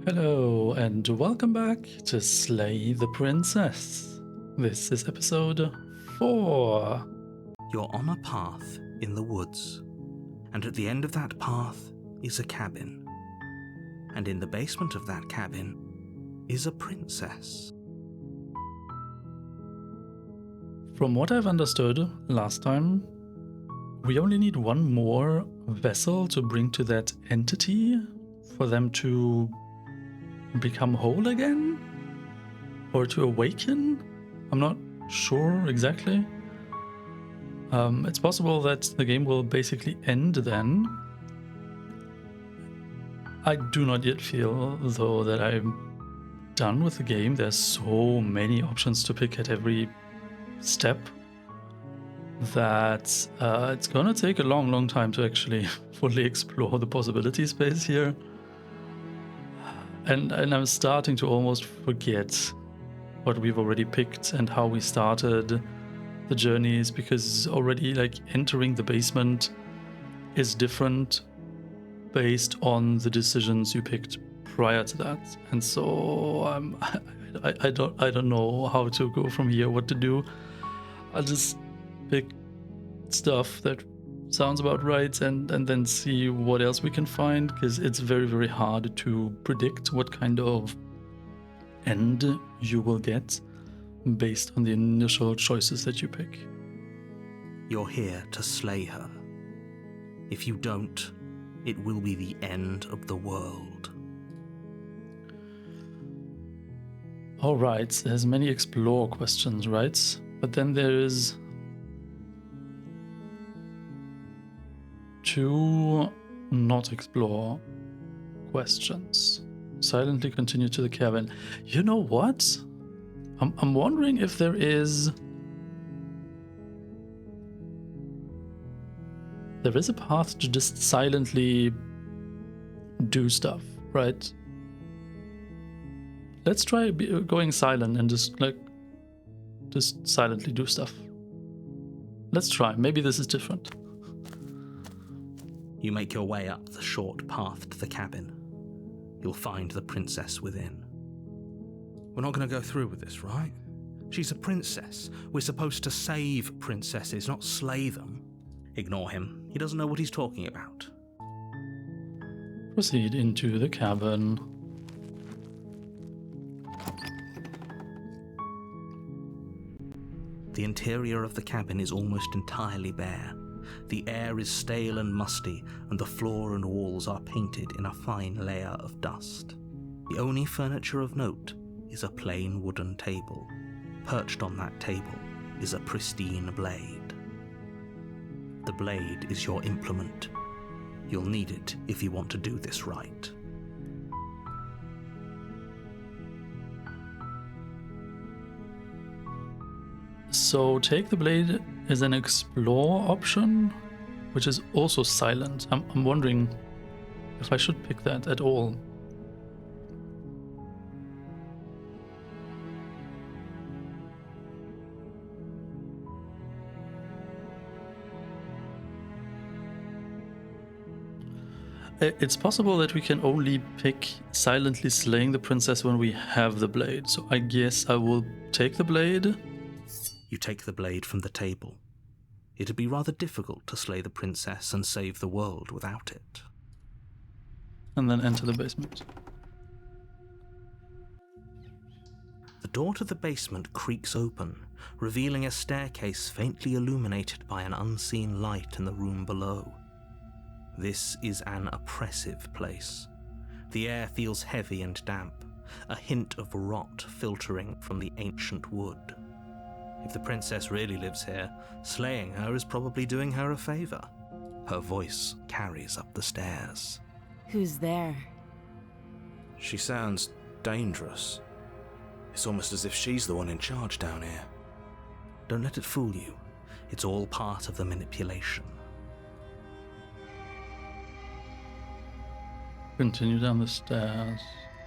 Hello, and welcome back to Slay the Princess. This is episode 4. You're on a path in the woods, and at the end of that path is a cabin. And in the basement of that cabin is a princess. From what I've understood last time, we only need one more vessel to bring to that entity for them to become whole again? Or to awaken? I'm not sure exactly. It's possible that the game will basically end then. I do not yet feel, though, that I'm done with the game. There's so many options to pick at every step that it's gonna take a long time to actually fully explore the possibility space here. And I'm starting to almost forget what we've already picked and how we started the journeys, because already entering the basement is different based on the decisions you picked prior to that. And so I don't know how to go from here, what to do. I'll just pick stuff that sounds about right and then see what else we can find, because it's very hard to predict what kind of end you will get based on the initial choices that you pick. You're here to slay her. If you don't, it will be the end of the world. Alright, there's many explore questions, right? But then there is 2 not explore questions. Silently continue to the cabin. You know what? I'm wondering if there is a path to just silently do stuff, right? Let's try going silent and just silently do stuff. Let's try. Maybe this is different. You make your way up the short path to the cabin. You'll find the princess within. We're not going to go through with this, right? She's a princess. We're supposed to save princesses, not slay them. Ignore him. He doesn't know what he's talking about. Proceed into the cabin. The interior of the cabin is almost entirely bare. The air is stale and musty, and the floor and walls are painted in a fine layer of dust. The only furniture of note is a plain wooden table. Perched on that table is a pristine blade. The blade is your implement. You'll need it if you want to do this right. So take the blade as an explore option, which is also silent. I'm wondering if I should pick that at all. It's possible that we can only pick silently slaying the princess when we have the blade, so I guess I will take the blade. You take the blade from the table. It'd be rather difficult to slay the princess and save the world without it. And then enter the basement. The door to the basement creaks open, revealing a staircase faintly illuminated by an unseen light in the room below. This is an oppressive place. The air feels heavy and damp, a hint of rot filtering from the ancient wood. If the princess really lives here, slaying her is probably doing her a favor. Her voice carries up the stairs. Who's there? She sounds dangerous. It's almost as if she's the one in charge down here. Don't let it fool you. It's all part of the manipulation. Continue down the stairs.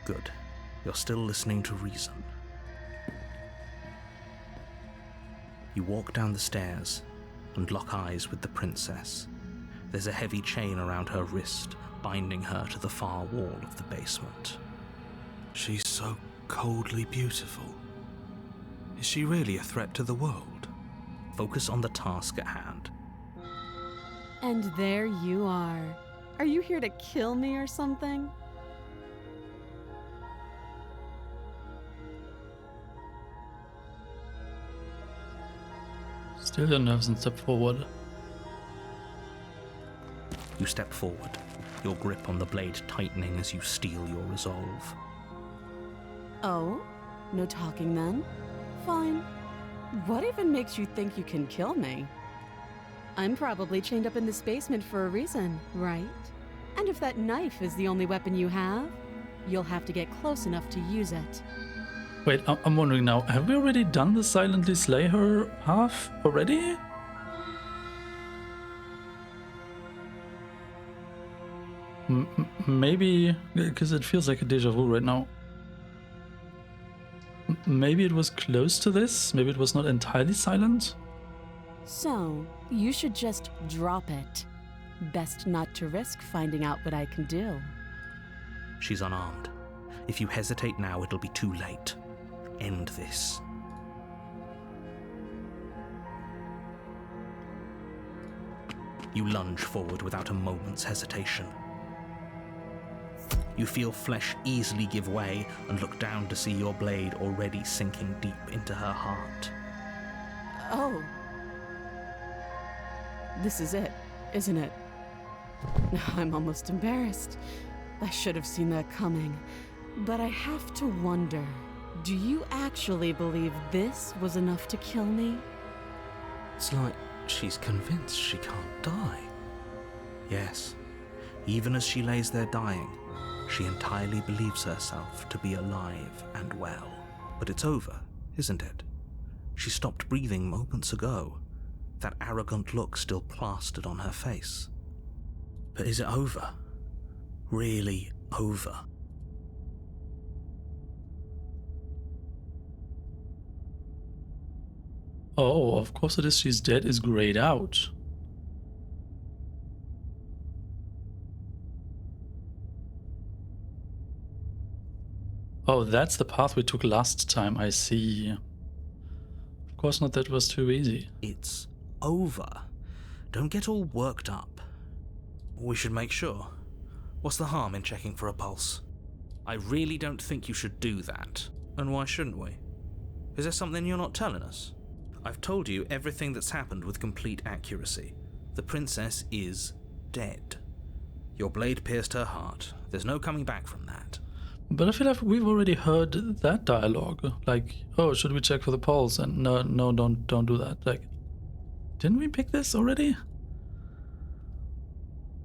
Good. You're still listening to reason. You walk down the stairs and lock eyes with the princess. There's a heavy chain around her wrist, binding her to the far wall of the basement. She's so coldly beautiful. Is she really a threat to the world? Focus on the task at hand. And there you are. Are you here to kill me or something? Still your nerves and step forward. You step forward, your grip on the blade tightening as you steel your resolve. Oh? No talking then? Fine. What even makes you think you can kill me? I'm probably chained up in this basement for a reason, right? And if that knife is the only weapon you have, you'll have to get close enough to use it. Wait, I'm wondering now, have we already done the silently slay her half already? Maybe, because it feels like a deja vu right now. Maybe it was close to this, maybe it was not entirely silent? So, you should just drop it. Best not to risk finding out what I can do. She's unarmed. If you hesitate now, it'll be too late. End this. You lunge forward without a moment's hesitation. You feel flesh easily give way and look down to see your blade already sinking deep into her heart. Oh. This is it, isn't it? I'm almost embarrassed. I should have seen that coming. But I have to wonder, do you actually believe this was enough to kill me? It's like she's convinced she can't die. Yes, even as she lays there dying, she entirely believes herself to be alive and well. But it's over, isn't it? She stopped breathing moments ago, that arrogant look still plastered on her face. But is it over? Really over? Oh, of course it is. She's dead is grayed out. Oh, that's the path we took last time, I see. Of course not, that was too easy. It's over. Don't get all worked up. We should make sure. What's the harm in checking for a pulse? I really don't think you should do that. And why shouldn't we? Is there something you're not telling us? I've told you everything that's happened with complete accuracy. The princess is dead. Your blade pierced her heart. There's no coming back from that. But I feel like we've already heard that dialogue. Like, oh, should we check for the pulse? And no, don't do that. Like, didn't we pick this already?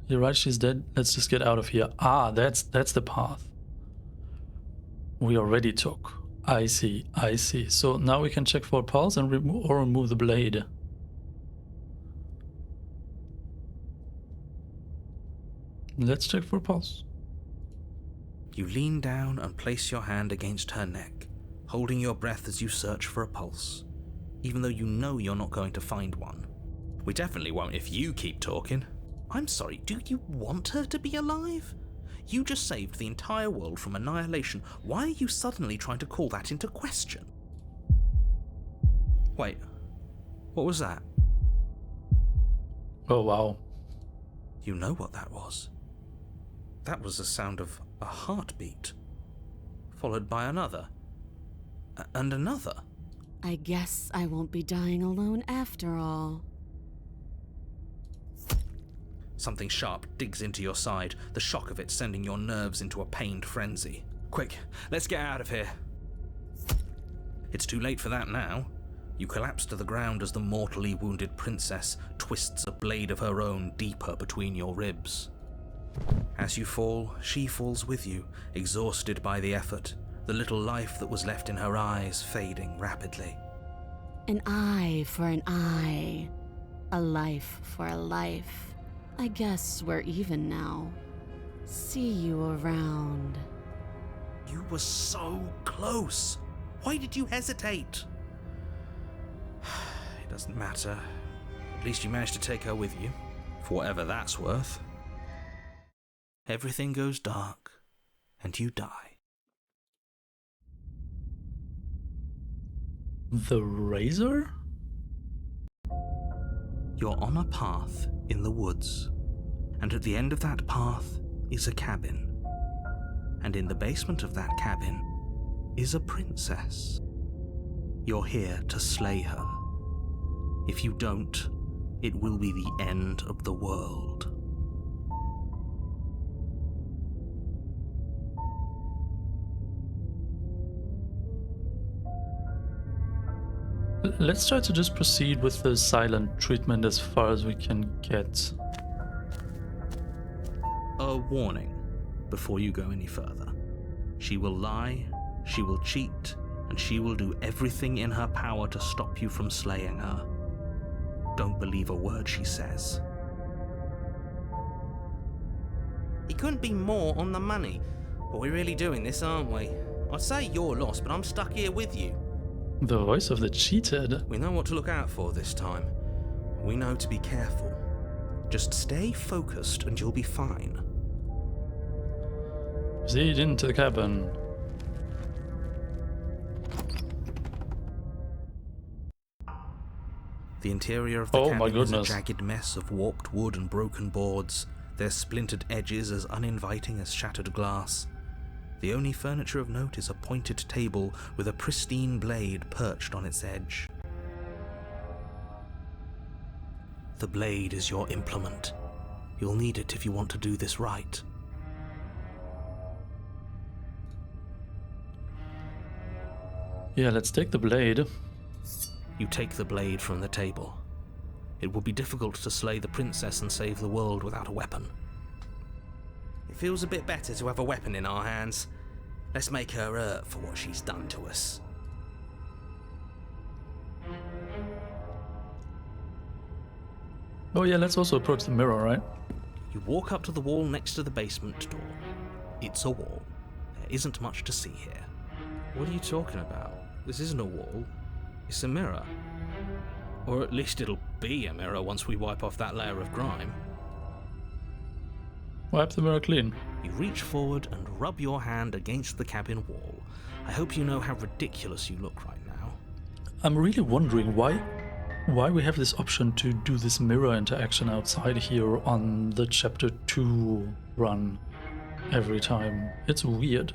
You're right, she's dead. Let's just get out of here. Ah, that's the path we already took. I see. So now we can check for a pulse and remove the blade. Let's check for a pulse. You lean down and place your hand against her neck, holding your breath as you search for a pulse, even though you know you're not going to find one. We definitely won't if you keep talking. I'm sorry, do you want her to be alive? You just saved the entire world from annihilation. Why are you suddenly trying to call that into question? Wait, what was that? Oh, wow. You know what that was. That was the sound of a heartbeat, followed by another, and another. I guess I won't be dying alone after all. Something sharp digs into your side, the shock of it sending your nerves into a pained frenzy. Quick, let's get out of here. It's too late for that now. You collapse to the ground as the mortally wounded princess twists a blade of her own deeper between your ribs. As you fall, she falls with you, exhausted by the effort, the little life that was left in her eyes fading rapidly. An eye for an eye. A life for a life. I guess we're even now. See you around. You were so close. Why did you hesitate? It doesn't matter. At least you managed to take her with you, for whatever that's worth. Everything goes dark, and you die. The razor? You're on a path in the woods, and at the end of that path is a cabin. And in the basement of that cabin is a princess. You're here to slay her. If you don't, it will be the end of the world. Let's try to just proceed with the silent treatment as far as we can get. A warning before you go any further. She will lie, she will cheat, and she will do everything in her power to stop you from slaying her. Don't believe a word she says. He couldn't be more on the money. But we're really doing this, aren't we? I'd say you're lost, but I'm stuck here with you. The voice of the cheated. We know what to look out for this time. We know to be careful. Just stay focused and you'll be fine. Proceed into the cabin. The interior of the Oh cabin my is a goodness. jagged mess of warped wood and broken boards, their splintered edges as uninviting as shattered glass. The only furniture of note is a pointed table with a pristine blade perched on its edge. The blade is your implement. You'll need it if you want to do this right. Yeah, let's take the blade. You take the blade from the table. It will be difficult to slay the princess and save the world without a weapon. It feels a bit better to have a weapon in our hands. Let's make her hurt for what she's done to us. Oh yeah, let's also approach the mirror, right? You walk up to the wall next to the basement door. It's a wall. There isn't much to see here. What are you talking about? This isn't a wall. It's a mirror. Or at least it'll be a mirror once we wipe off that layer of grime. Wipe the mirror clean. You reach forward and rub your hand against the cabin wall. I hope you know how ridiculous you look right now. I'm really wondering why we have this option to do this mirror interaction outside here on the chapter 2 run every time. It's weird.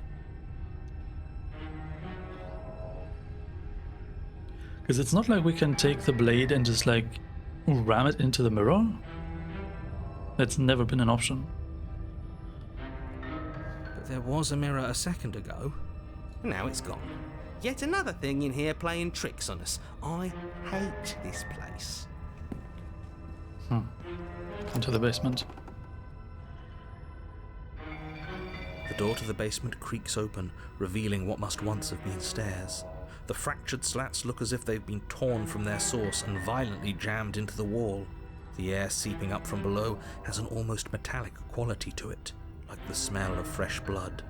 Because it's not like we can take the blade and just like ram it into the mirror. That's never been an option. But there was a mirror a second ago. Now it's gone. Yet another thing in here playing tricks on us. I hate this place. Into the basement. The door to the basement creaks open, revealing what must once have been stairs. The fractured slats look as if they've been torn from their source and violently jammed into the wall. The air seeping up from below has an almost metallic quality to it, like the smell of fresh blood.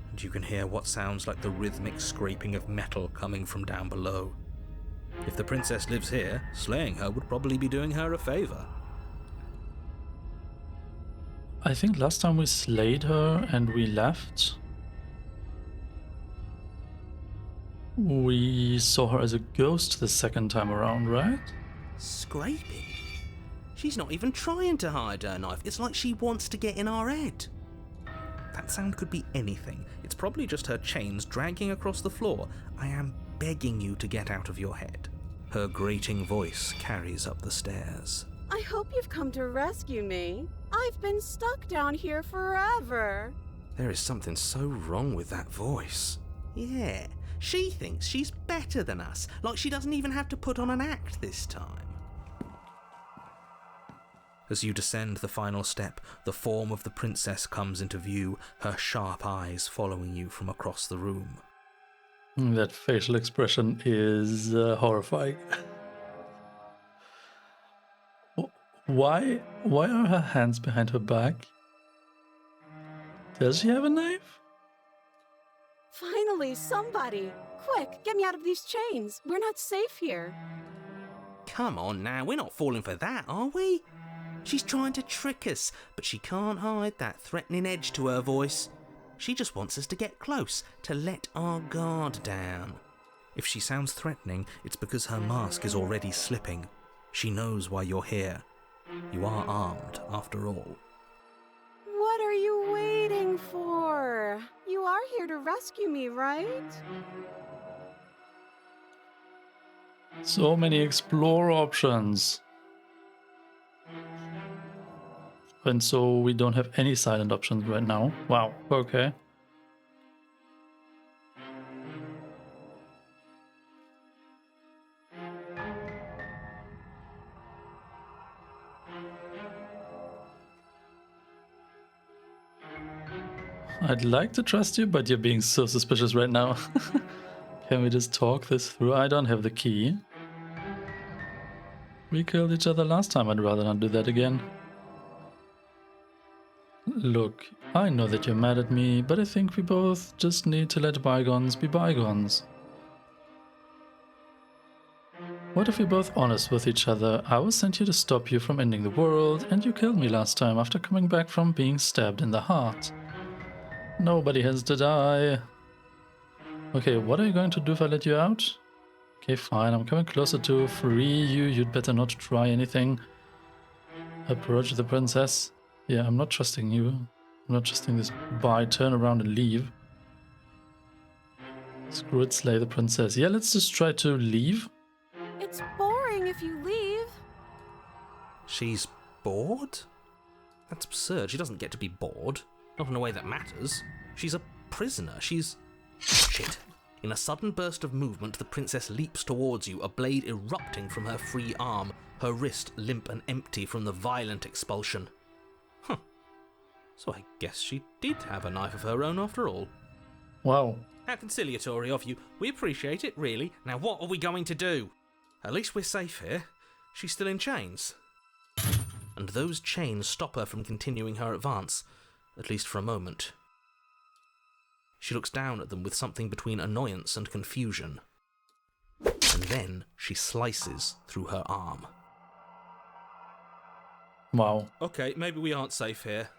And you can hear what sounds like the rhythmic scraping of metal coming from down below. If the princess lives here, slaying her would probably be doing her a favor. I think last time we slayed her and we left, we saw her as a ghost the second time around, right? Scraping? She's not even trying to hide her knife. It's like she wants to get in our head. That sound could be anything. It's probably just her chains dragging across the floor. I am begging you to get out of your head. Her grating voice carries up the stairs. I hope you've come to rescue me. I've been stuck down here forever. There is something so wrong with that voice. Yeah, she thinks she's better than us, like she doesn't even have to put on an act this time. As you descend the final step, the form of the princess comes into view, her sharp eyes following you from across the room. That facial expression is horrifying. Why are her hands behind her back? Does she have a knife? Finally, somebody! Quick, get me out of these chains. We're not safe here. Come on now, we're not falling for that, are we? She's trying to trick us, but she can't hide that threatening edge to her voice. She just wants us to get close, to let our guard down. If she sounds threatening, it's because her mask is already slipping. She knows why you're here. You are armed, after all. What are you waiting for? You are here to rescue me, right? So many explore options. And so we don't have any silent options right now. Wow, okay. I'd like to trust you, but you're being so suspicious right now. Can we just talk this through? I don't have the key. We killed each other last time. I'd rather not do that again. Look, I know that you're mad at me, but I think we both just need to let bygones be bygones. What if we're both honest with each other? I was sent here to stop you from ending the world, and you killed me last time after coming back from being stabbed in the heart. Nobody has to die. Okay, what are you going to do if I let you out? Okay, fine, I'm coming closer to free you. You'd better not try anything. Approach the princess. Yeah, I'm not trusting you. I'm not trusting this bye. Turn around and leave. Screw it, slay the princess. Yeah, let's just try to leave. It's boring if you leave. She's bored? That's absurd. She doesn't get to be bored. Not in a way that matters. She's a prisoner. She's... Shit. In a sudden burst of movement, the princess leaps towards you, a blade erupting from her free arm, her wrist limp and empty from the violent expulsion. Huh. So I guess she did have a knife of her own after all. Wow. How conciliatory of you. We appreciate it, really. Now what are we going to do? At least we're safe here. She's still in chains. And those chains stop her from continuing her advance, at least for a moment. She looks down at them with something between annoyance and confusion. And then she slices through her arm. Wow. Okay, maybe we aren't safe here.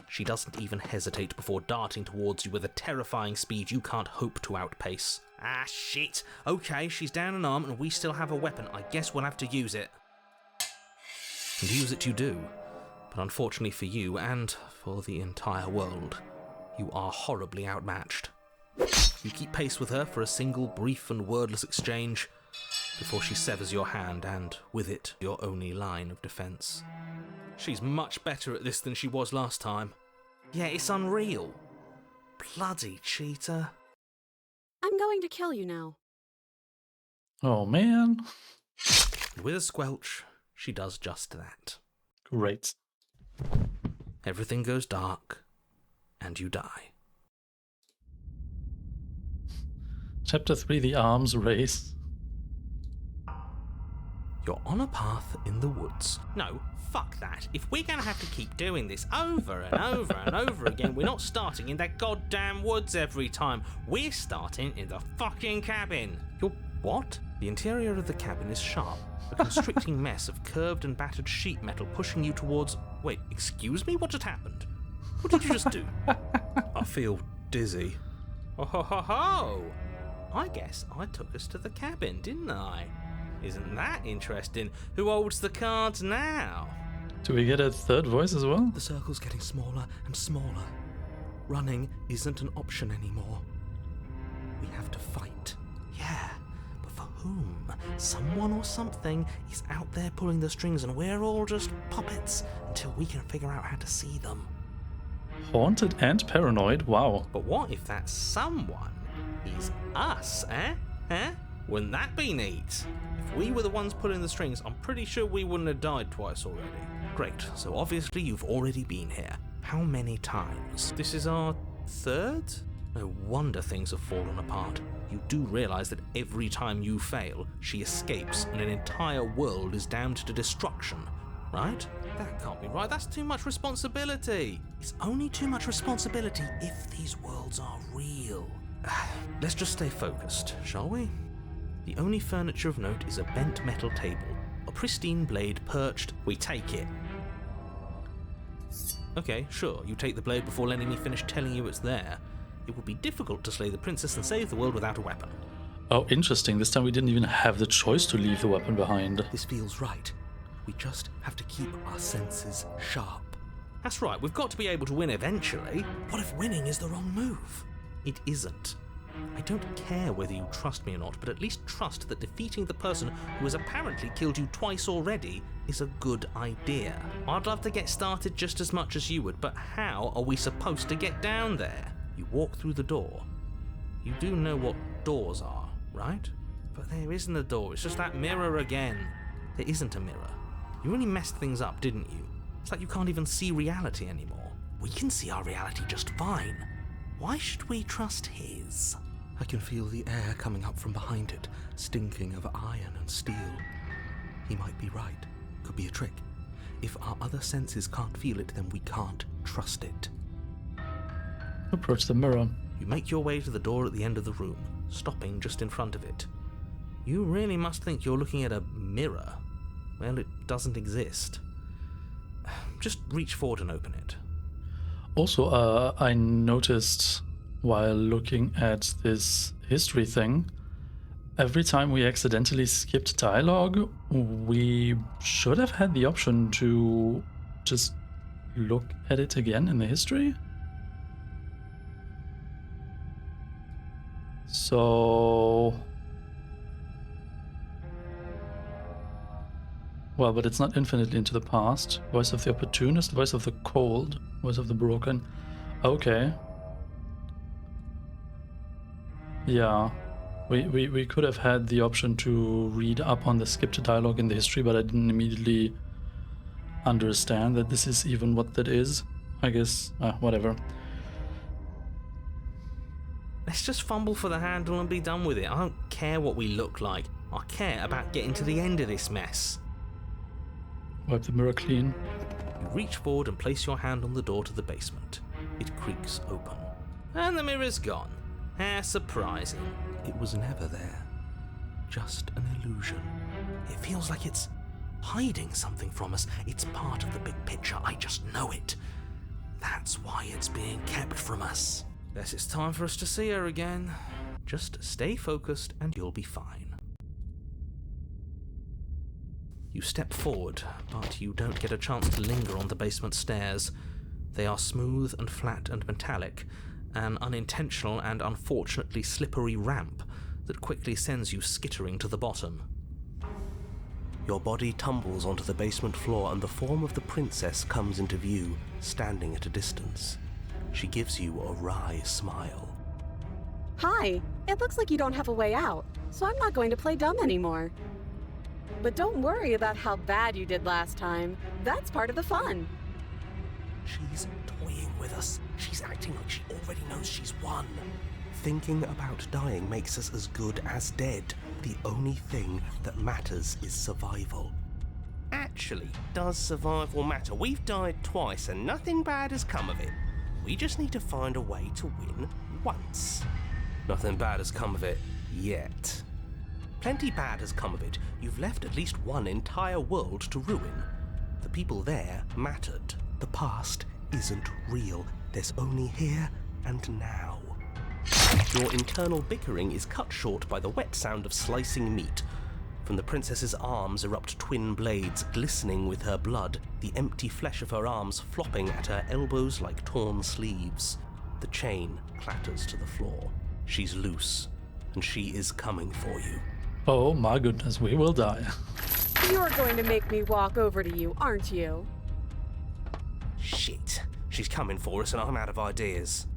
She doesn't even hesitate before darting towards you with a terrifying speed you can't hope to outpace. Ah, shit. Okay, she's down an arm and we still have a weapon. I guess we'll have to use it. And use it you do. But unfortunately for you, and for the entire world, you are horribly outmatched. You keep pace with her for a single brief and wordless exchange before she severs your hand and, with it, your only line of defence. She's much better at this than she was last time. Yeah, it's unreal. Bloody cheater. I'm going to kill you now. Oh man. And with a squelch, she does just that. Great. Everything goes dark, and you die. Chapter 3, The Arms Race. You're on a path in the woods. No, fuck that. If we're gonna have to keep doing this over and over and over again, we're not starting in that goddamn woods every time. We're starting in the fucking cabin. You're what? The interior of the cabin is sharp, a constricting mess of curved and battered sheet metal pushing you towards... Wait, excuse me? What just happened? What did you just do? I feel dizzy. Oh ho ho ho! I guess I took us to the cabin, didn't I? Isn't that interesting? Who holds the cards now? Do we get a third voice as well? The circle's getting smaller and smaller. Running isn't an option anymore. We have to fight. Yeah, but for whom? Someone or something is out there pulling the strings and we're all just puppets until we can figure out how to see them. Haunted and paranoid? Wow. But what if that someone is us, eh? Eh? Wouldn't that be neat? If we were the ones pulling the strings, I'm pretty sure we wouldn't have died twice already. Great, so obviously you've already been here. How many times? This is our third? No wonder things have fallen apart. You do realise that every time you fail, she escapes and an entire world is damned to destruction, right? That can't be right, that's too much responsibility. It's only too much responsibility if these worlds are real. Let's just stay focused, shall we? The only furniture of note is a bent metal table, a pristine blade perched. We take it. Okay, sure, you take the blade before letting me finish telling you it's there. It would be difficult to slay the princess and save the world without a weapon. Oh, interesting. This time we didn't even have the choice to leave the weapon behind. This feels right. We just have to keep our senses sharp. That's right, we've got to be able to win eventually. What if winning is the wrong move? It isn't. I don't care whether you trust me or not, but at least trust that defeating the person who has apparently killed you twice already is a good idea. I'd love to get started just as much as you would, but how are we supposed to get down there? You walk through the door. You do know what doors are, right? But there isn't a door, it's just that mirror again. There isn't a mirror. You really messed things up, didn't you? It's like you can't even see reality anymore. We can see our reality just fine. Why should we trust his? I can feel the air coming up from behind it, stinking of iron and steel. He might be right. Could be a trick. If our other senses can't feel it, then we can't trust it. Approach the mirror. You make your way to the door at the end of the room, stopping just in front of it. You really must think you're looking at a mirror. Well, it doesn't exist. Just reach forward and open it. Also, I noticed while looking at this history thing, every time we accidentally skipped dialogue, we should have had the option to just look at it again in the history. So... Well, but it's not infinitely into the past. Voice of the opportunist, voice of the cold, voice of the broken. Okay. Yeah. We could have had the option to read up on the skipped dialogue in the history, but I didn't immediately understand that this is even what that is. I guess, whatever. Let's just fumble for the handle and be done with it. I don't care what we look like. I care about getting to the end of this mess. Wipe the mirror clean. You reach forward and place your hand on the door to the basement. It creaks open. And the mirror's gone. How surprising. It was never there. Just an illusion. It feels like it's hiding something from us. It's part of the big picture. I just know it. That's why it's being kept from us. Guess it's time for us to see her again. Just stay focused and you'll be fine. You step forward, but you don't get a chance to linger on the basement stairs. They are smooth and flat and metallic, an unintentional and unfortunately slippery ramp that quickly sends you skittering to the bottom. Your body tumbles onto the basement floor and the form of the princess comes into view, standing at a distance. She gives you a wry smile. Hi, it looks like you don't have a way out, so I'm not going to play dumb anymore. But don't worry about how bad you did last time. That's part of the fun. She's toying with us. She's acting like she already knows she's won. Thinking about dying makes us as good as dead. The only thing that matters is survival. Actually, does survival matter? We've died twice and nothing bad has come of it. We just need to find a way to win once. Nothing bad has come of it yet. Plenty bad has come of it. You've left at least one entire world to ruin. The people there mattered. The past isn't real. There's only here and now. Your internal bickering is cut short by the wet sound of slicing meat. From the princess's arms erupt twin blades glistening with her blood, the empty flesh of her arms flopping at her elbows like torn sleeves. The chain clatters to the floor. She's loose, and she is coming for you. Oh my goodness, we will die. You're going to make me walk over to you, aren't you? Shit. She's coming for us and I'm out of ideas.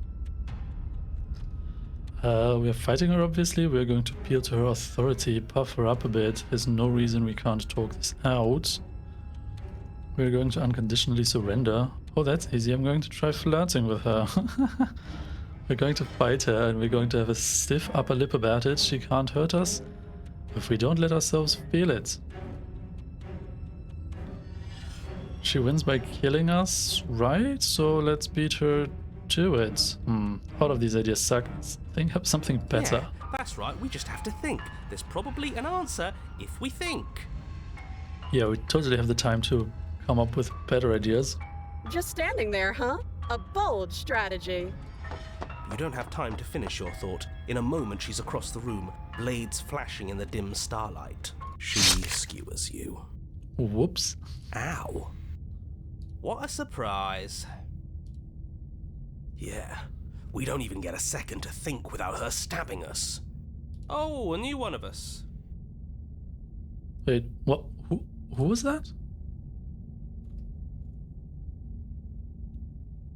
We're fighting her, obviously. We're going to appeal to her authority, puff her up a bit. There's no reason we can't talk this out. We're going to unconditionally surrender. Oh, that's easy. I'm going to try flirting with her. We're going to fight her and we're going to have a stiff upper lip about it. She can't hurt us if we don't let ourselves feel it. She wins by killing us, right? So let's beat her to it. All of these ideas suck. Let's think up something better. Yeah, that's right. We just have to think. There's probably an answer if we think. Yeah, we totally have the time to come up with better ideas. Just standing there, huh? A bold strategy. You don't have time to finish your thought. In a moment, she's across the room, blades flashing in the dim starlight. She skewers you. Whoops. Ow. What a surprise. Yeah, we don't even get a second to think without her stabbing us. Oh, a new one of us. Wait, what? Who was that?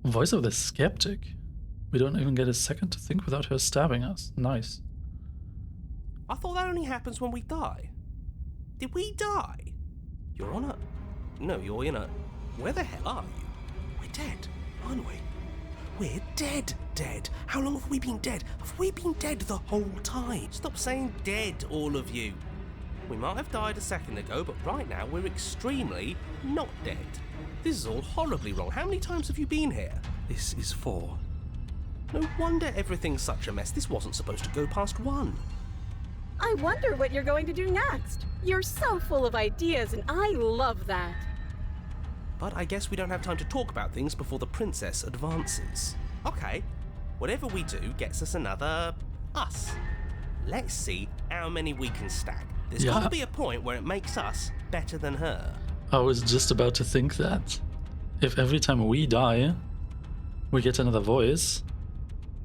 Voice of the Skeptic. We don't even get a second to think without her stabbing us. Nice. I thought that only happens when we die. Did we die? You're on a... No, you're in a... Where the hell are you? We're dead, aren't we? We're dead. How long have we been dead? Have we been dead the whole time? Stop saying dead, all of you. We might have died a second ago, but right now we're extremely not dead. This is all horribly wrong. How many times have you been here? This is 4. No wonder everything's such a mess. This wasn't supposed to go past 1. I wonder what you're going to do next. You're so full of ideas, and I love that. But I guess we don't have time to talk about things before the princess advances. Okay, whatever we do gets us another us. Let's see how many we can stack. There's got to be a point where it makes us better than her. I was just about to think that. If every time we die, we get another voice,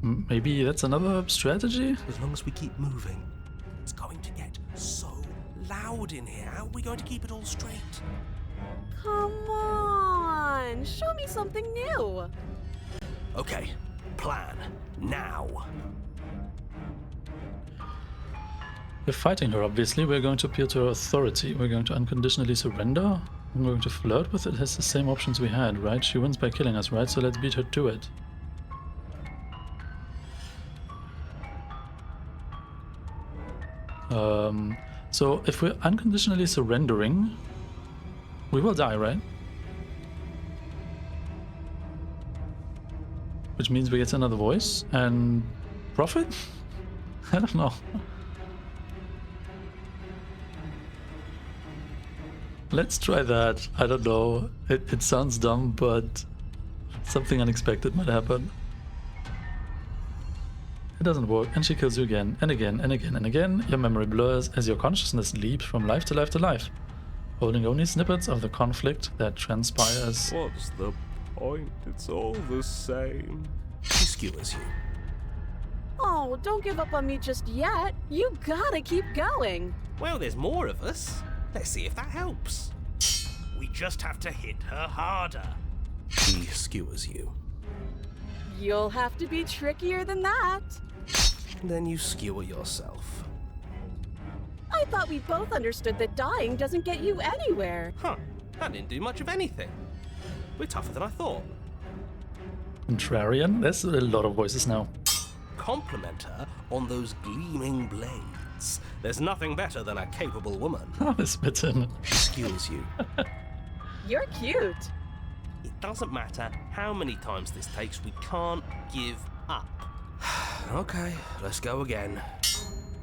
maybe that's another strategy? As long as we keep moving. It's going to get so loud in here. How are we going to keep it all straight? Come on, show me something new. Okay, plan now. We're fighting her, obviously. We're going to appeal to her authority. We're going to unconditionally surrender. I'm going to flirt with it. It has the same options we had, right? She wins by killing us, right? So let's beat her to it. So if we're unconditionally surrendering, we will die, right? Which means we get another voice and profit? I don't know. Let's try that. I don't know. It sounds dumb, but something unexpected might happen. It doesn't work, and she kills you again, and again, and again, and again. Your memory blurs as your consciousness leaps from life to life to life, holding only snippets of the conflict that transpires. What's the point? It's all the same. She skewers you. Oh, don't give up on me just yet. You gotta keep going. Well, there's more of us. Let's see if that helps. We just have to hit her harder. She skewers you. You'll have to be trickier than that. Then you skewer yourself. I thought we both understood that dying doesn't get you anywhere. Huh, that didn't do much of anything. We're tougher than I thought. Contrarian? There's a lot of voices now. Compliment her on those gleaming blades. There's nothing better than a capable woman. This mitten. She skewers you. You're cute. It doesn't matter how many times this takes, we can't give up. Okay, let's go again.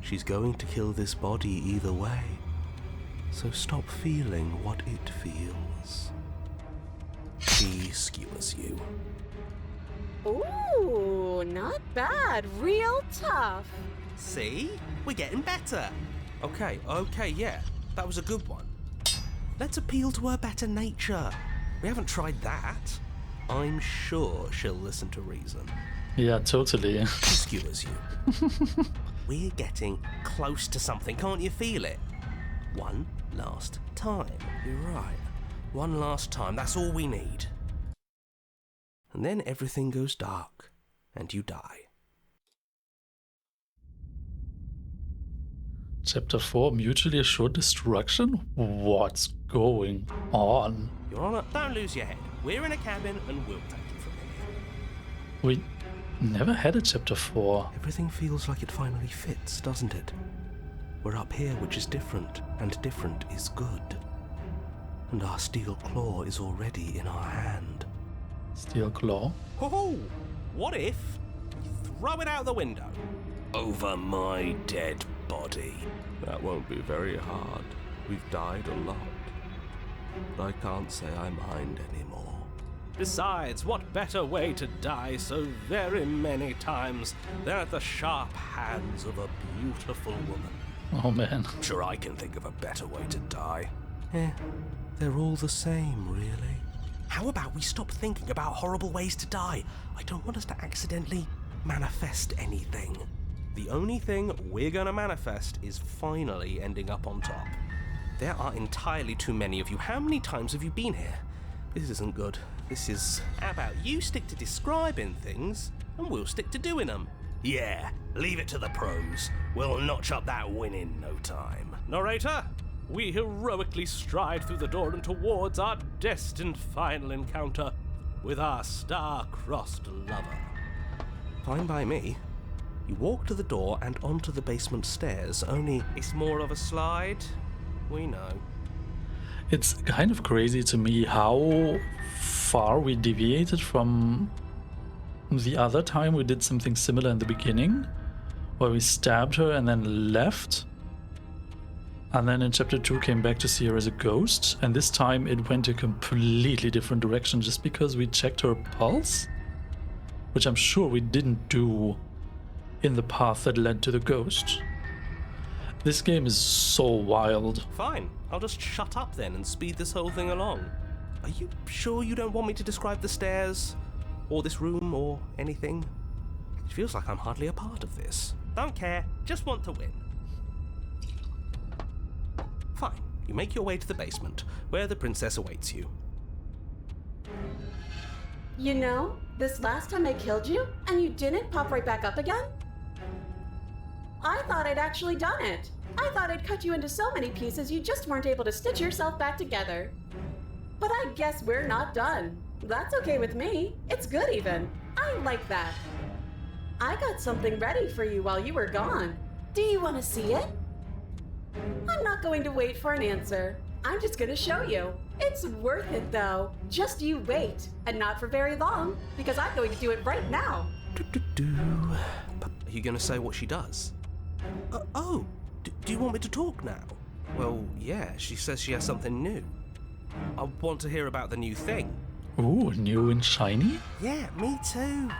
She's going to kill this body either way. So stop feeling what it feels. She skewers you. Ooh, not bad. Real tough. See? We're getting better. Okay, yeah. That was a good one. Let's appeal to her better nature. We haven't tried that. I'm sure she'll listen to reason. Yeah, totally. She skewers you. We're getting close to something, can't you feel it? One last time. You're right. One last time, that's all we need. And then everything goes dark, and you die. Chapter 4, Mutually Assured Destruction? What's going on? Your Honor, don't lose your head. We're in a cabin, and we'll take it from here. We never had a Chapter 4. Everything feels like it finally fits, doesn't it? We're up here, which is different, and different is good. And our steel claw is already in our hand. Steel Claw? Ho-ho! What if you throw it out the window? Over my dead body. That won't be very hard. We've died a lot. But I can't say I mind anymore. Besides, what better way to die so very many times than at the sharp hands of a beautiful woman? Oh man. I'm sure I can think of a better way to die. They're all the same, really. How about we stop thinking about horrible ways to die? I don't want us to accidentally manifest anything. The only thing we're gonna manifest is finally ending up on top. There are entirely too many of you. How many times have you been here? This isn't good. This is... How about you stick to describing things, and we'll stick to doing them? Yeah, leave it to the pros. We'll notch up that win in no time. Narrator, we heroically stride through the door and towards our destined final encounter with our star-crossed lover. Fine by me. You walk to the door and onto the basement stairs, only it's more of a slide. We know. It's kind of crazy to me how far we deviated from the other time we did something similar in the beginning, where we stabbed her and then left. And then in chapter 2 came back to see her as a ghost, and this time it went a completely different direction just because we checked her pulse, which I'm sure we didn't do in the path that led to the ghost. This game is so wild. Fine, I'll just shut up then and speed this whole thing along. Are you sure you don't want me to describe the stairs, or this room, or anything? It feels like I'm hardly a part of this. Don't care, just want to win. Fine, you make your way to the basement, where the princess awaits you. You know, this last time I killed you, and you didn't pop right back up again? I thought I'd actually done it. I thought I'd cut you into so many pieces you just weren't able to stitch yourself back together. But I guess we're not done. That's okay with me. It's good even. I like that. I got something ready for you while you were gone. Do you want to see it? I'm not going to wait for an answer. I'm just going to show you. It's worth it though. Just you wait. And not for very long, because I'm going to do it right now. Are you going to say what she does? Do you want me to talk now? Well, yeah, she says she has something new. I want to hear about the new thing. Ooh, new and shiny? Yeah, me too.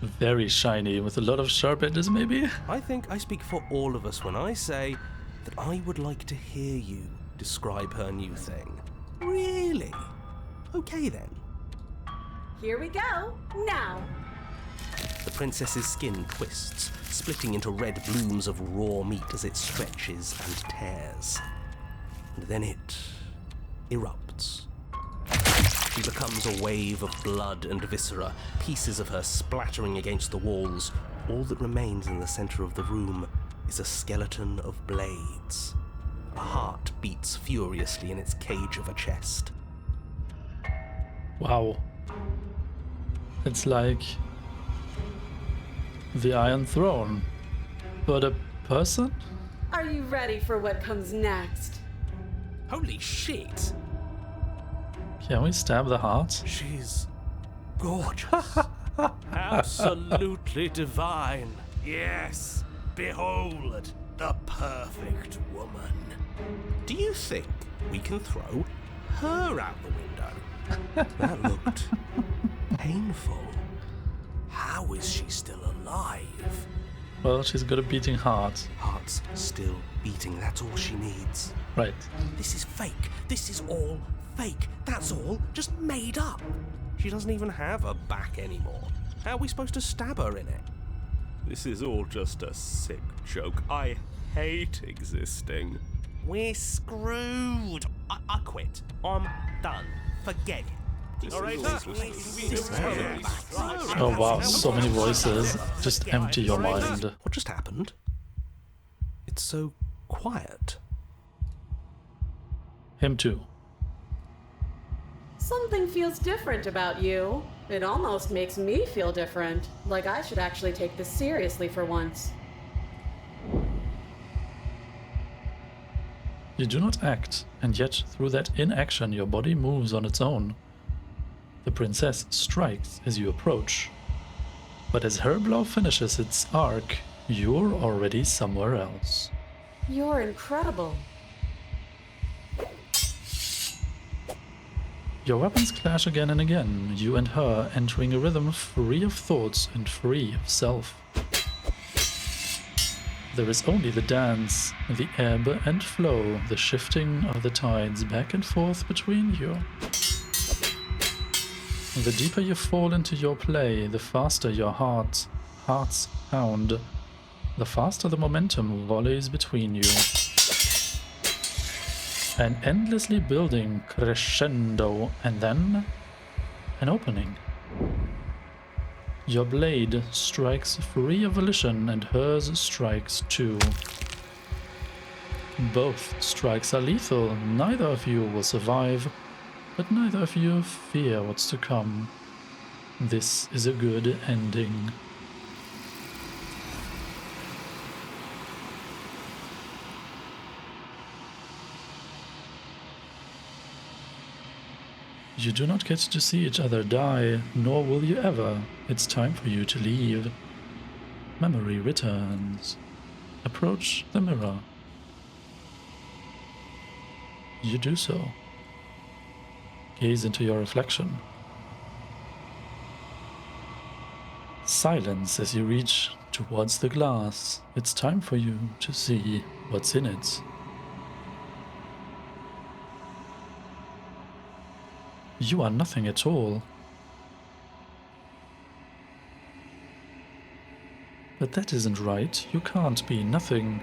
Very shiny, with a lot of sharp edges maybe? I think I speak for all of us when I say that I would like to hear you describe her new thing. Really? Okay then. Here we go. Now. The princess's skin twists, splitting into red blooms of raw meat as it stretches and tears. And then it erupts. She becomes a wave of blood and viscera, pieces of her splattering against the walls. All that remains in the center of the room is a skeleton of blades. A heart beats furiously in its cage of a chest. Wow. It's like the Iron Throne, but a person? Are you ready for what comes next? Holy shit! Can we stab the heart? She's gorgeous. Absolutely divine. Yes, behold, the perfect woman. Do you think we can throw her out the window? That looked painful. How is she still alive? Well, she's got a beating heart. Heart's still beating, that's all she needs. Right. This is fake. This is all fake. That's all just made up. She doesn't even have a back anymore. How are we supposed to stab her in it? This is all just a sick joke. I hate existing. We're screwed. I quit. I'm done. Forget it. Oh wow, so many voices. Just empty your mind. What just happened? It's so quiet. Him too. Something feels different about you. It almost makes me feel different. Like I should actually take this seriously for once. You do not act, and yet through that inaction your body moves on its own. The princess strikes as you approach. But as her blow finishes its arc, you're already somewhere else. You're incredible. Your weapons clash again and again, you and her entering a rhythm free of thoughts and free of self. There is only the dance, the ebb and flow, the shifting of the tides back and forth between you. The deeper you fall into your play, the faster your hearts pound, the faster the momentum volleys between you. An endlessly building crescendo, and then an opening. Your blade strikes free of volition, and hers strikes too. Both strikes are lethal. Neither of you will survive, but neither of you fear what's to come. This is a good ending. You do not get to see each other die, nor will you ever. It's time for you to leave. Memory returns. Approach the mirror. You do so. Gaze into your reflection. Silence as you reach towards the glass. It's time for you to see what's in it. You are nothing at all. But that isn't right. You can't be nothing.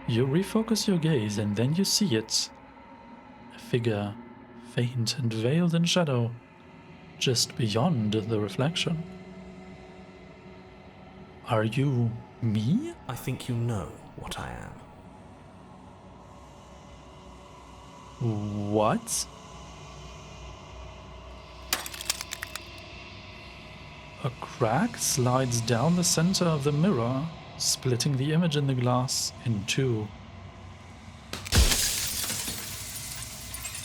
You refocus your gaze and then you see it. A figure, faint and veiled in shadow, just beyond the reflection. Are you me? I think you know what I am. What? A crack slides down the center of the mirror, splitting the image in the glass in two.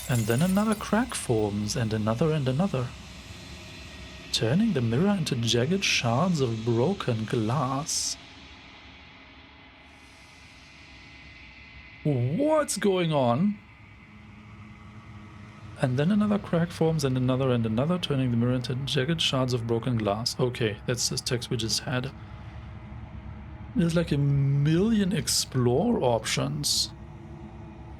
And then another crack forms, and another, turning the mirror into jagged shards of broken glass. What's going on? And then another crack forms, and another, turning the mirror into jagged shards of broken glass. Okay, that's the text we just had. There's like a million explore options.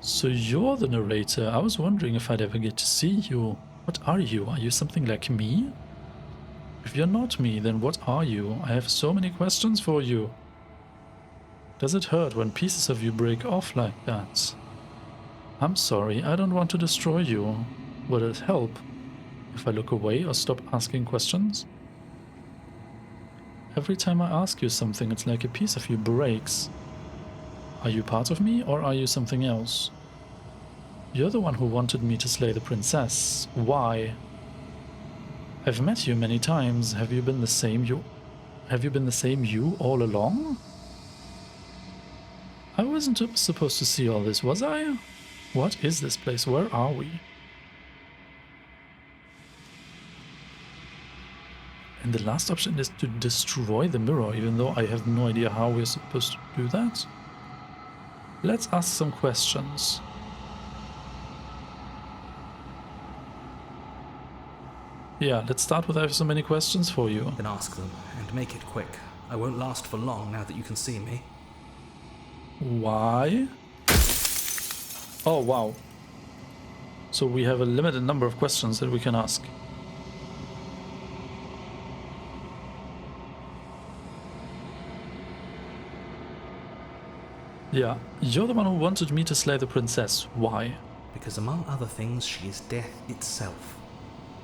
So you're the narrator. I was wondering if I'd ever get to see you. What are you? Are you something like me? If you're not me, then what are you? I have so many questions for you. Does it hurt when pieces of you break off like that? I'm sorry, I don't want to destroy you. Would it help if I look away or stop asking questions? Every time I ask you something, it's like a piece of you breaks. Are you part of me, or are you something else? You're the one who wanted me to slay the princess. Why? I've met you many times. Have you been the same you all along? I wasn't supposed to see all this, was I? What is this place? Where are we? And the last option is to destroy the mirror, even though I have no idea how we're supposed to do that. Let's ask some questions. Yeah, let's start with I have so many questions for you. Then ask them, and make it quick. I won't last for long now that you can see me. Why? Oh, wow. So we have a limited number of questions that we can ask. Yeah, you're the one who wanted me to slay the princess. Why? Because among other things, she is death itself.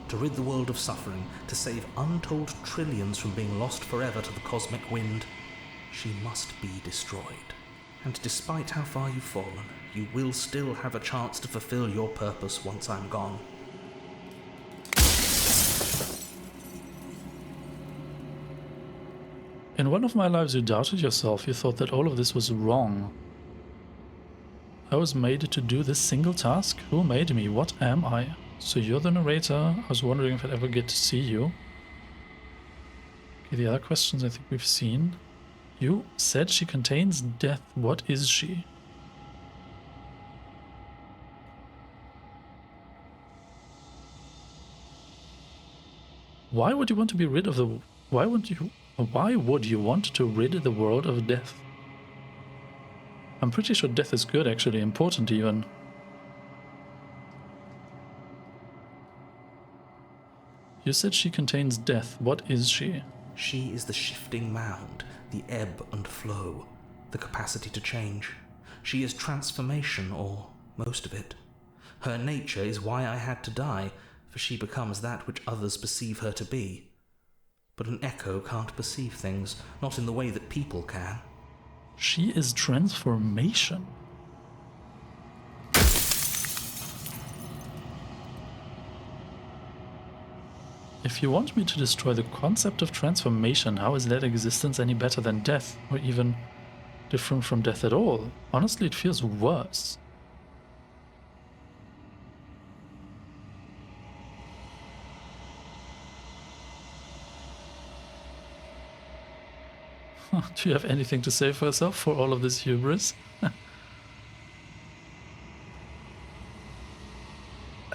To rid the world of suffering, to save untold trillions from being lost forever to the cosmic wind, she must be destroyed. And despite how far you've fallen, you will still have a chance to fulfill your purpose once I'm gone. In one of my lives you doubted yourself, you thought that all of this was wrong. I was made to do this single task? Who made me? What am I? So you're the narrator. I was wondering if I'd ever get to see you. Okay, the other questions I think we've seen. You said she contains death. What is she? Why would you want to be rid of the... Why would you want to rid the world of death? I'm pretty sure death is good, actually, important even. You said she contains death. What is she? She is the shifting mound, the ebb and flow, the capacity to change. She is transformation, or most of it. Her nature is why I had to die, for she becomes that which others perceive her to be. But an echo can't perceive things, not in the way that people can. She is transformation. If you want me to destroy the concept of transformation, how is that existence any better than death, or even different from death at all? Honestly, it feels worse. Do you have anything to say for yourself for all of this hubris?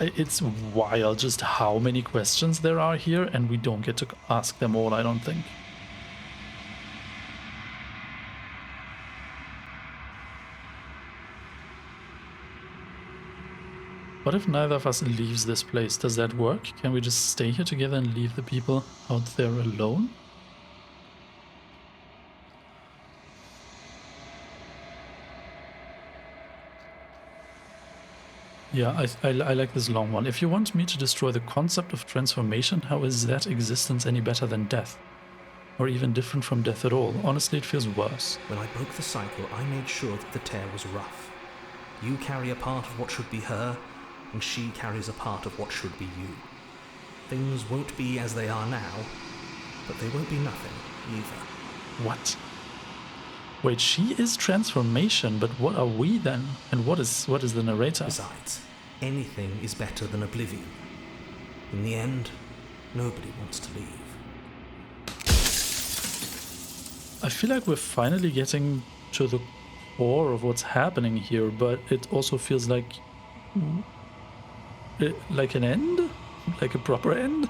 It's wild just how many questions there are here, and we don't get to ask them all, I don't think. What if neither of us leaves this place? Does that work? Can we just stay here together and leave the people out there alone? Yeah, I like this long one. If you want me to destroy the concept of transformation, how is that existence any better than death? Or even different from death at all? Honestly, it feels worse. When I broke the cycle, I made sure that the tear was rough. You carry a part of what should be her, and she carries a part of what should be you. Things won't be as they are now, but they won't be nothing either. What? Wait, she is transformation, but what are we then? And what is the narrator? Besides, anything is better than oblivion. In the end, nobody wants to leave. I feel like we're finally getting to the core of what's happening here, but it also feels like an end? Like a proper end?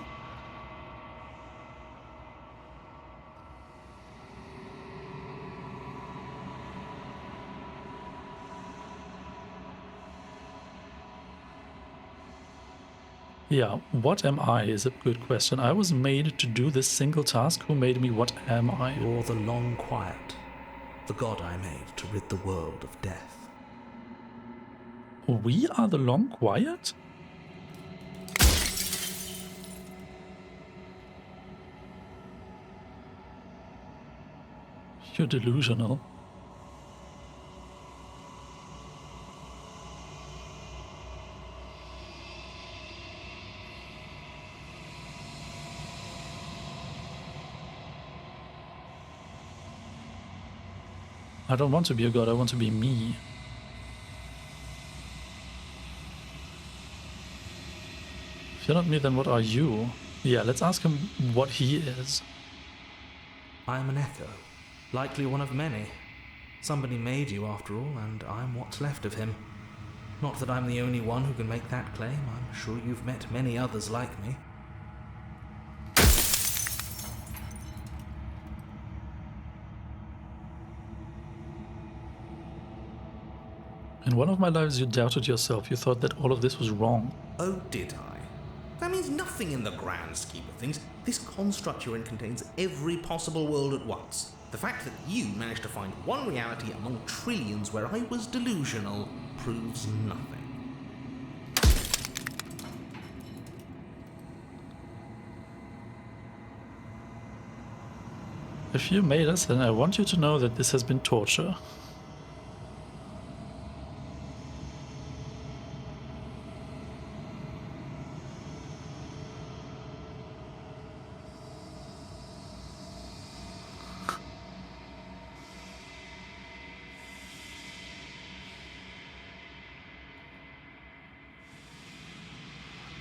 Yeah, what am I is a good question. I was made to do this single task. Who made me? What am I? You're the long quiet, the god I made to rid the world of death. We are the long quiet? You're delusional. I don't want to be a god, I want to be me. If you're not me, then what are you? Yeah, let's ask him what he is. I'm an echo, likely one of many. Somebody made you after all, and I'm what's left of him. Not that I'm the only one who can make that claim. I'm sure you've met many others like me. In one of my lives you doubted yourself, you thought that all of this was wrong. Oh, did I? That means nothing in the grand scheme of things. This construct you're in contains every possible world at once. The fact that you managed to find one reality among trillions where I was delusional proves nothing. If you made us, then I want you to know that this has been torture.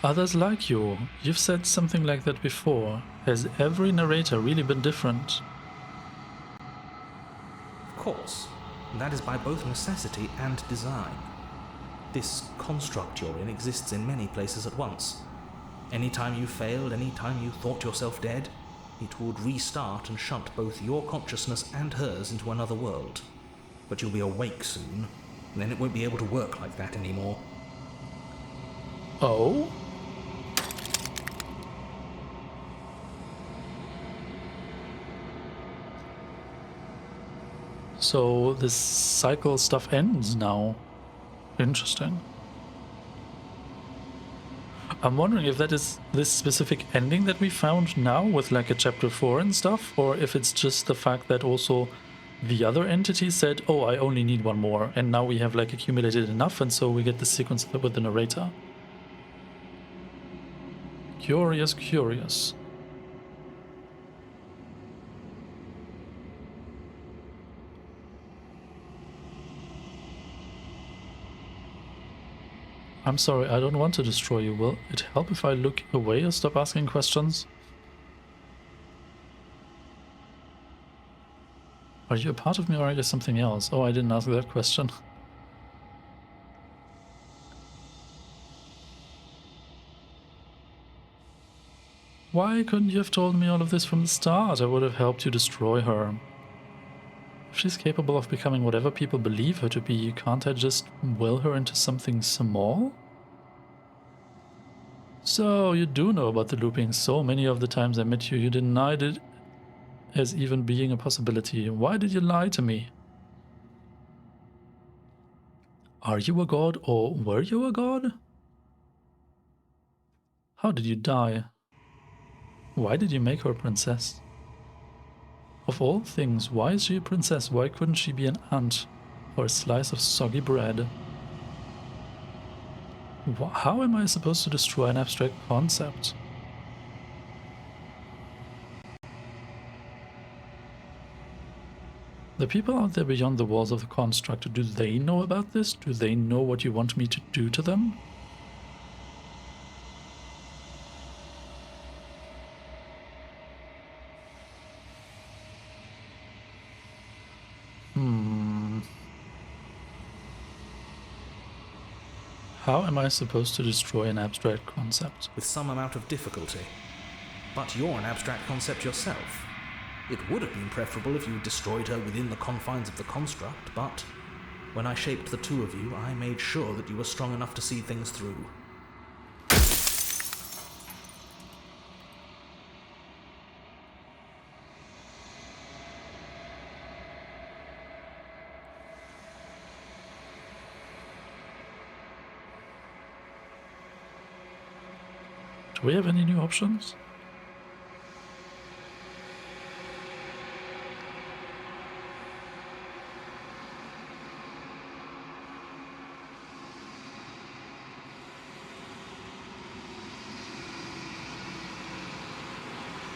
Others like you. You've said something like that before. Has every narrator really been different? Of course. And that is by both necessity and design. This construct you're in exists in many places at once. Anytime you failed, anytime you thought yourself dead, it would restart and shunt both your consciousness and hers into another world. But you'll be awake soon, and then it won't be able to work like that anymore. Oh? So this cycle stuff ends now. Interesting. I'm wondering if that is this specific ending that we found now with like a chapter 4 and stuff, or if it's just the fact that also the other entity said, oh, I only need one more, and now we have like accumulated enough, and so we get the sequence with the narrator. Curious, curious. I'm sorry, I don't want to destroy you. Will it help if I look away or stop asking questions? Are you a part of me or are you something else? Oh, I didn't ask that question. Why couldn't you have told me all of this from the start? I would have helped you destroy her. If she's capable of becoming whatever people believe her to be, can't I just will her into something small? So, you do know about the looping. So many of the times I met you, you denied it as even being a possibility. Why did you lie to me? Are you a god or were you a god? How did you die? Why did you make her a princess? Of all things, why is she a princess? Why couldn't she be an ant or a slice of soggy bread? How am I supposed to destroy an abstract concept? The people out there beyond the walls of the construct, do they know about this? Do they know what you want me to do to them? How am I supposed to destroy an abstract concept? With some amount of difficulty. But you're an abstract concept yourself. It would have been preferable if you destroyed her within the confines of the construct, but when I shaped the two of you, I made sure that you were strong enough to see things through. Do we have any new options?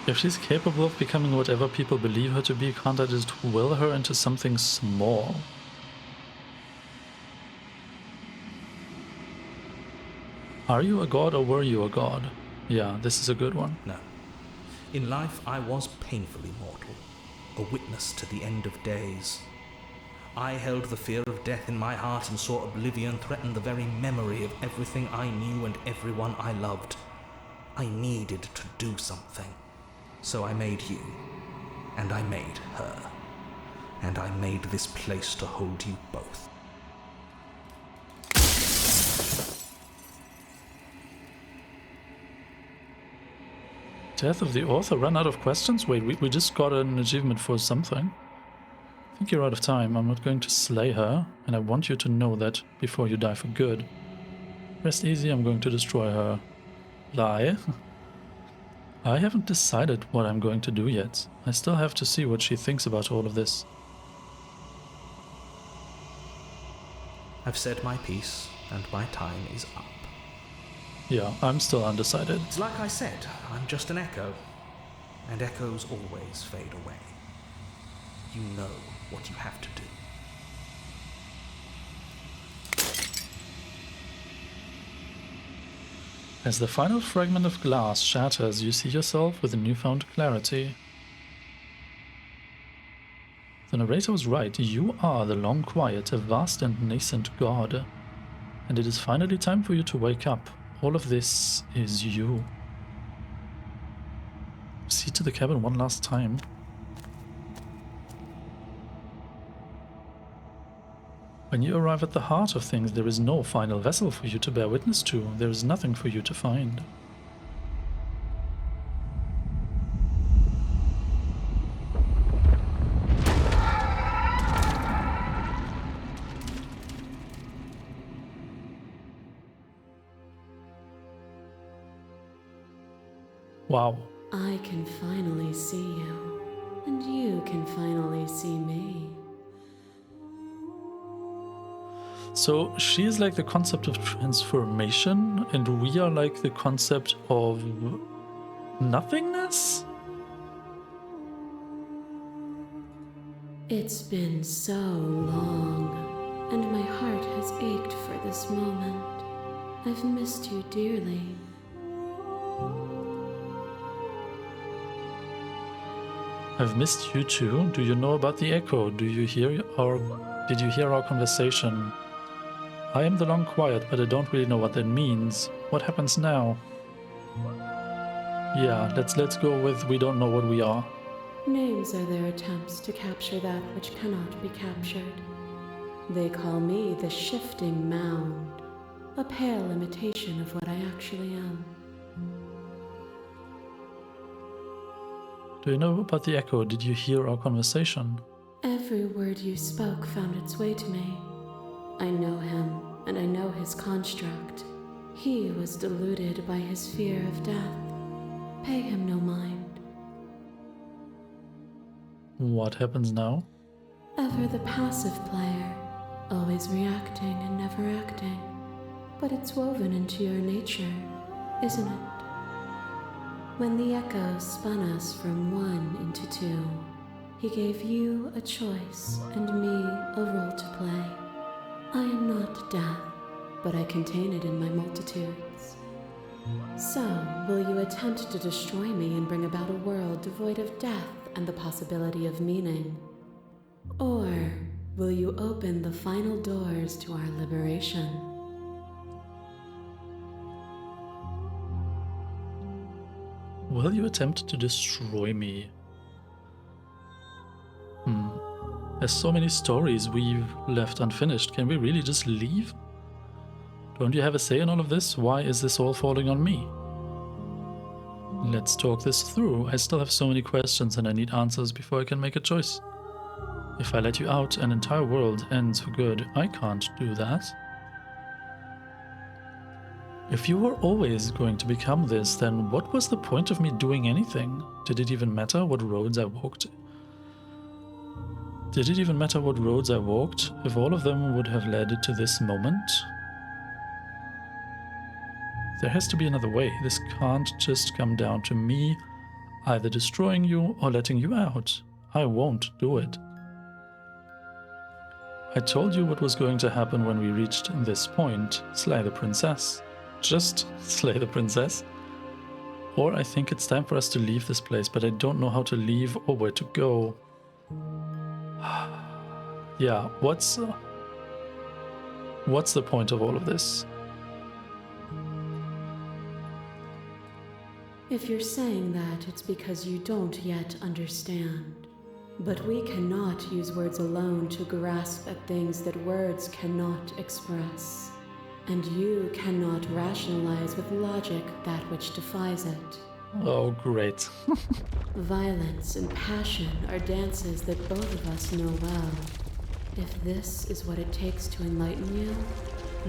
If she's capable of becoming whatever people believe her to be, can't I just will her into something small? Are you a god or were you a god? Yeah, this is a good one. No. In life, I was painfully mortal, a witness to the end of days. I held the fear of death in my heart and saw oblivion threaten the very memory of everything I knew and everyone I loved. I needed to do something. So I made you, and I made her, and I made this place to hold you both. Death of the author, run out of questions? Wait, we just got an achievement for something. I think you're out of time. I'm not going to slay her, and I want you to know that before you die for good. Rest easy, I'm going to destroy her. Lie. I haven't decided what I'm going to do yet. I still have to see what she thinks about all of this. I've said my piece, and my time is up. Yeah, I'm still undecided. It's like I said, I'm just an echo, and echoes always fade away. You know what you have to do. As the final fragment of glass shatters, you see yourself with a newfound clarity. The narrator was right. You are the long quiet, a vast and nascent god. And it is finally time for you to wake up. All of this is you. proceed to the cabin one last time. When you arrive at the heart of things, there is no final vessel for you to bear witness to. There is nothing for you to find. Wow. I can finally see you, and you can finally see me. So she is like the concept of transformation, and we are like the concept of nothingness? It's been so long, and my heart has ached for this moment. I've missed you dearly. I've missed you too. Do you know about the echo? Did you hear our conversation? I am the long quiet, but I don't really know what that means. What happens now? Yeah, let's go with we don't know what we are. Names are their attempts to capture that which cannot be captured. They call me the shifting mound, a pale imitation of what I actually am. Do you know about the echo? Did you hear our conversation? Every word you spoke found its way to me. I know him, and I know his construct. He was deluded by his fear of death. Pay him no mind. What happens now? Ever the passive player, always reacting and never acting. But it's woven into your nature, isn't it? When the echo spun us from one into two, he gave you a choice and me a role to play. I am not death, but I contain it in my multitudes. So, will you attempt to destroy me and bring about a world devoid of death and the possibility of meaning? Or will you open the final doors to our liberation? Will you attempt to destroy me? There's so many stories we've left unfinished. Can we really just leave? Don't you have a say in all of this? Why is this all falling on me? Let's talk this through. I still have so many questions and I need answers before I can make a choice. If I let you out, an entire world ends for good. I can't do that. If you were always going to become this, then what was the point of me doing anything? Did it even matter what roads I walked? Did it even matter what roads I walked, if all of them would have led to this moment? There has to be another way. This can't just come down to me either destroying you or letting you out. I won't do it. I told you what was going to happen when we reached this point. Slay the princess. Just slay the princess. Or I think it's time for us to leave this place, but I don't know how to leave or where to go. Yeah, what's the point of all of this? If you're saying that, it's because you don't yet understand. But we cannot use words alone to grasp at things that words cannot express. And you cannot rationalize with logic that which defies it. Oh, great. Violence and passion are dances that both of us know well. If this is what it takes to enlighten you,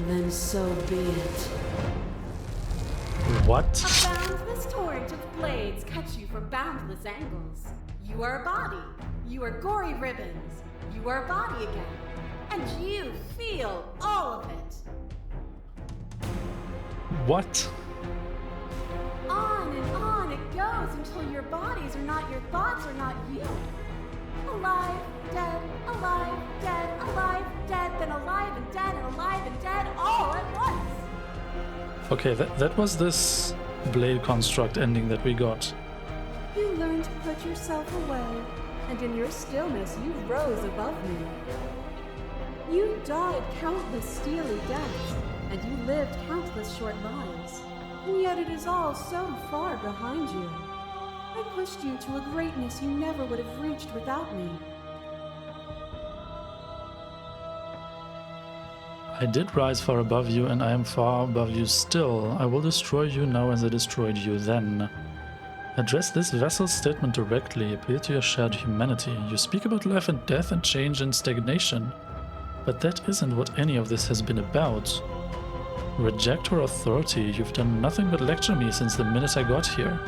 then so be it. What? A boundless torrent of blades cut you from boundless angles. You are a body. You are gory ribbons. You are a body again. And you feel all of it. What? On and on it goes until your bodies are not your thoughts, are not you. Alive, dead, alive, dead, alive, dead, then alive and dead, and alive and dead, all at once. Okay, that was this blade construct ending that we got. You learned to put yourself away, and in your stillness you rose above me. You died countless steely deaths, and you lived countless short lives, and yet it is all so far behind you. I pushed you to a greatness you never would have reached without me. I did rise far above you, and I am far above you still. I will destroy you now as I destroyed you then. Address this vessel's statement directly. Appeal to your shared humanity. You speak about life and death and change and stagnation. But that isn't what any of this has been about. Reject her authority. You've done nothing but lecture me since the minute I got here.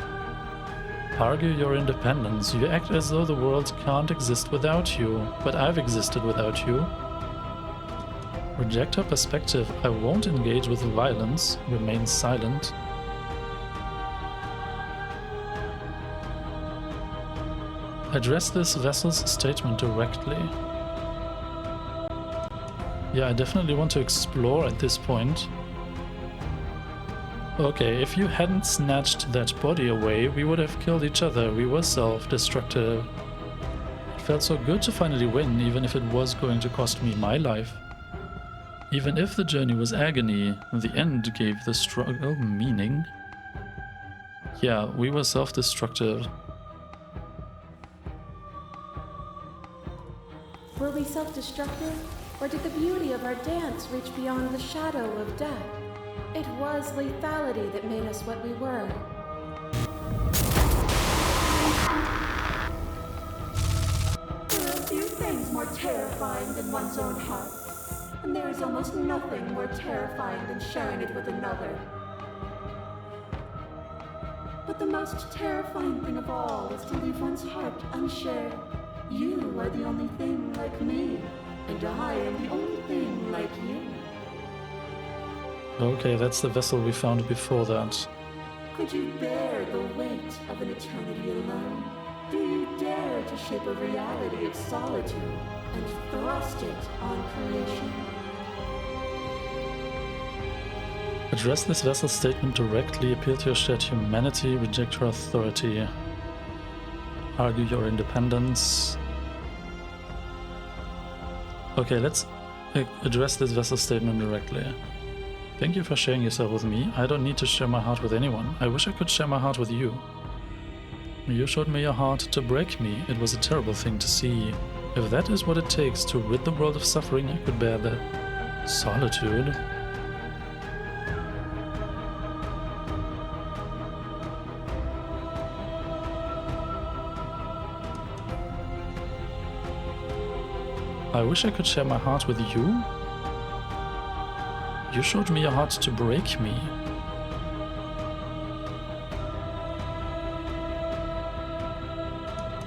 Argue your independence. You act as though the world can't exist without you. But I've existed without you. Reject her perspective. I won't engage with violence. Remain silent. Address this vessel's statement directly. Yeah, I definitely want to explore at this point. Okay, if you hadn't snatched that body away, we would have killed each other. We were self-destructive. It felt so good to finally win, even if it was going to cost me my life. Even if the journey was agony, the end gave the struggle meaning. Yeah, we were self-destructive. Were we self-destructive, or did the beauty of our dance reach beyond the shadow of death? It was lethality that made us what we were. There are few things more terrifying than one's own heart, and there is almost nothing more terrifying than sharing it with another. But the most terrifying thing of all is to leave one's heart unshared. You are the only thing like me, and I am the only thing like you. Okay, that's the vessel we found before that. Could you bear the weight of an eternity alone? Do you dare to shape a reality of solitude and thrust it on creation? Address this vessel's statement directly. Appeal to your shared humanity. Reject her authority. Argue your independence. Okay, let's address this vessel statement directly. Thank you for sharing yourself with me. I don't need to share my heart with anyone. I wish I could share my heart with you. You showed me your heart to break me. It was a terrible thing to see. If that is what it takes to rid the world of suffering, I could bear the solitude. I wish I could share my heart with you. You showed me your heart to break me.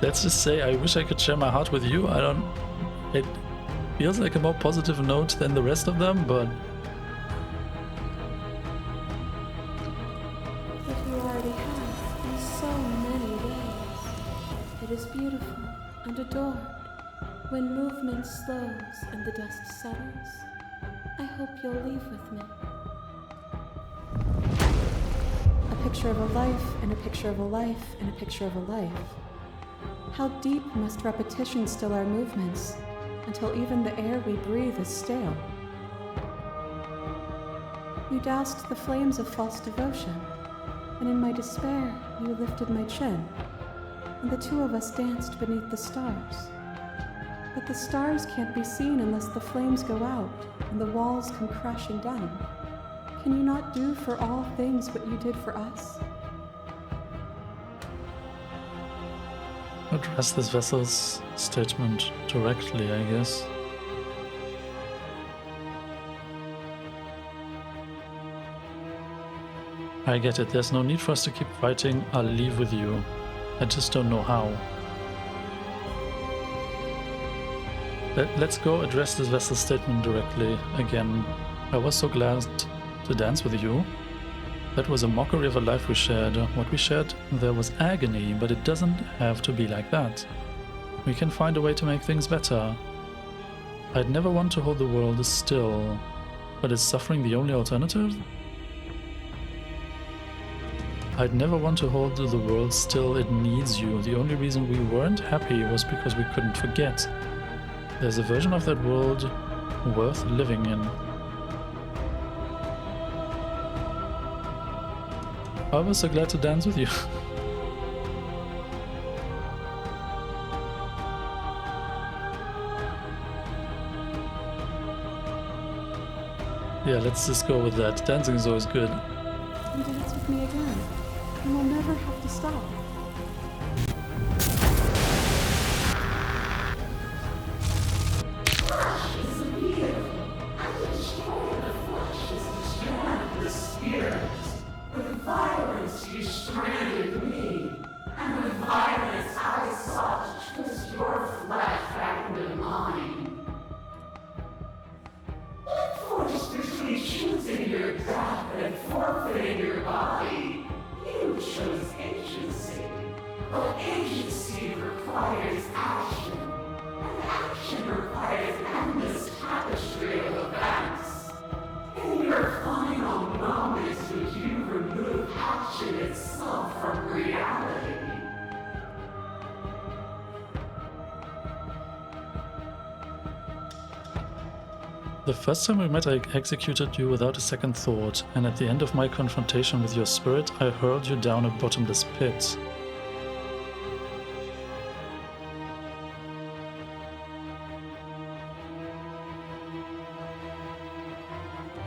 Let's just say I wish I could share my heart with you. It feels like a more positive note than the rest of them, but... But you already have in so many ways. It is beautiful and adored. When movement slows and the dust settles, I hope you'll leave with me. A picture of a life, and a picture of a life, and a picture of a life. How deep must repetition still our movements, until even the air we breathe is stale? You doused the flames of false devotion, and in my despair you lifted my chin, and the two of us danced beneath the stars. But the stars can't be seen unless the flames go out and the walls come crashing down. Can you not do for all things what you did for us? Address this vessel's statement directly, I guess. I get it, there's no need for us to keep fighting. I'll leave with you. I just don't know how. Let's go address this vessel statement directly again. I was so glad to dance with you. That was a mockery of a life we shared. What we shared, there was agony, but it doesn't have to be like that. We can find a way to make things better. I'd never want to hold the world still, but is suffering the only alternative? I'd never want to hold the world still, it needs you. The only reason we weren't happy was because we couldn't forget. There's a version of that world worth living in. I was so glad to dance with you. Yeah, let's just go with that. Dancing is always good. You dance with me again, and we'll never have to stop. The first time we met, I executed you without a second thought, and at the end of my confrontation with your spirit, I hurled you down a bottomless pit.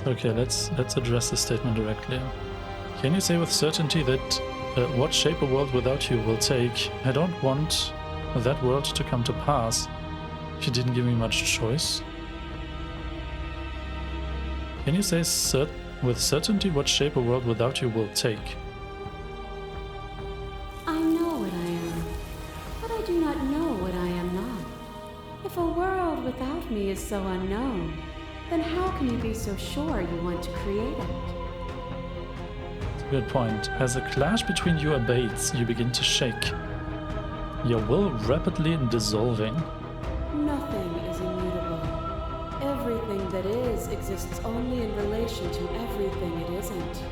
Okay, let's address this statement directly. Can you say with certainty that what shape a world without you will take? I don't want that world to come to pass. You didn't give me much choice. Can you say with certainty what shape a world without you will take? I know what I am, but I do not know what I am not. If a world without me is so unknown, then how can you be so sure you want to create it? Good point. As a clash between you abates, you begin to shake. Your will rapidly dissolving. Nothing is immutable. Everything that is exists only in relation to everything it isn't.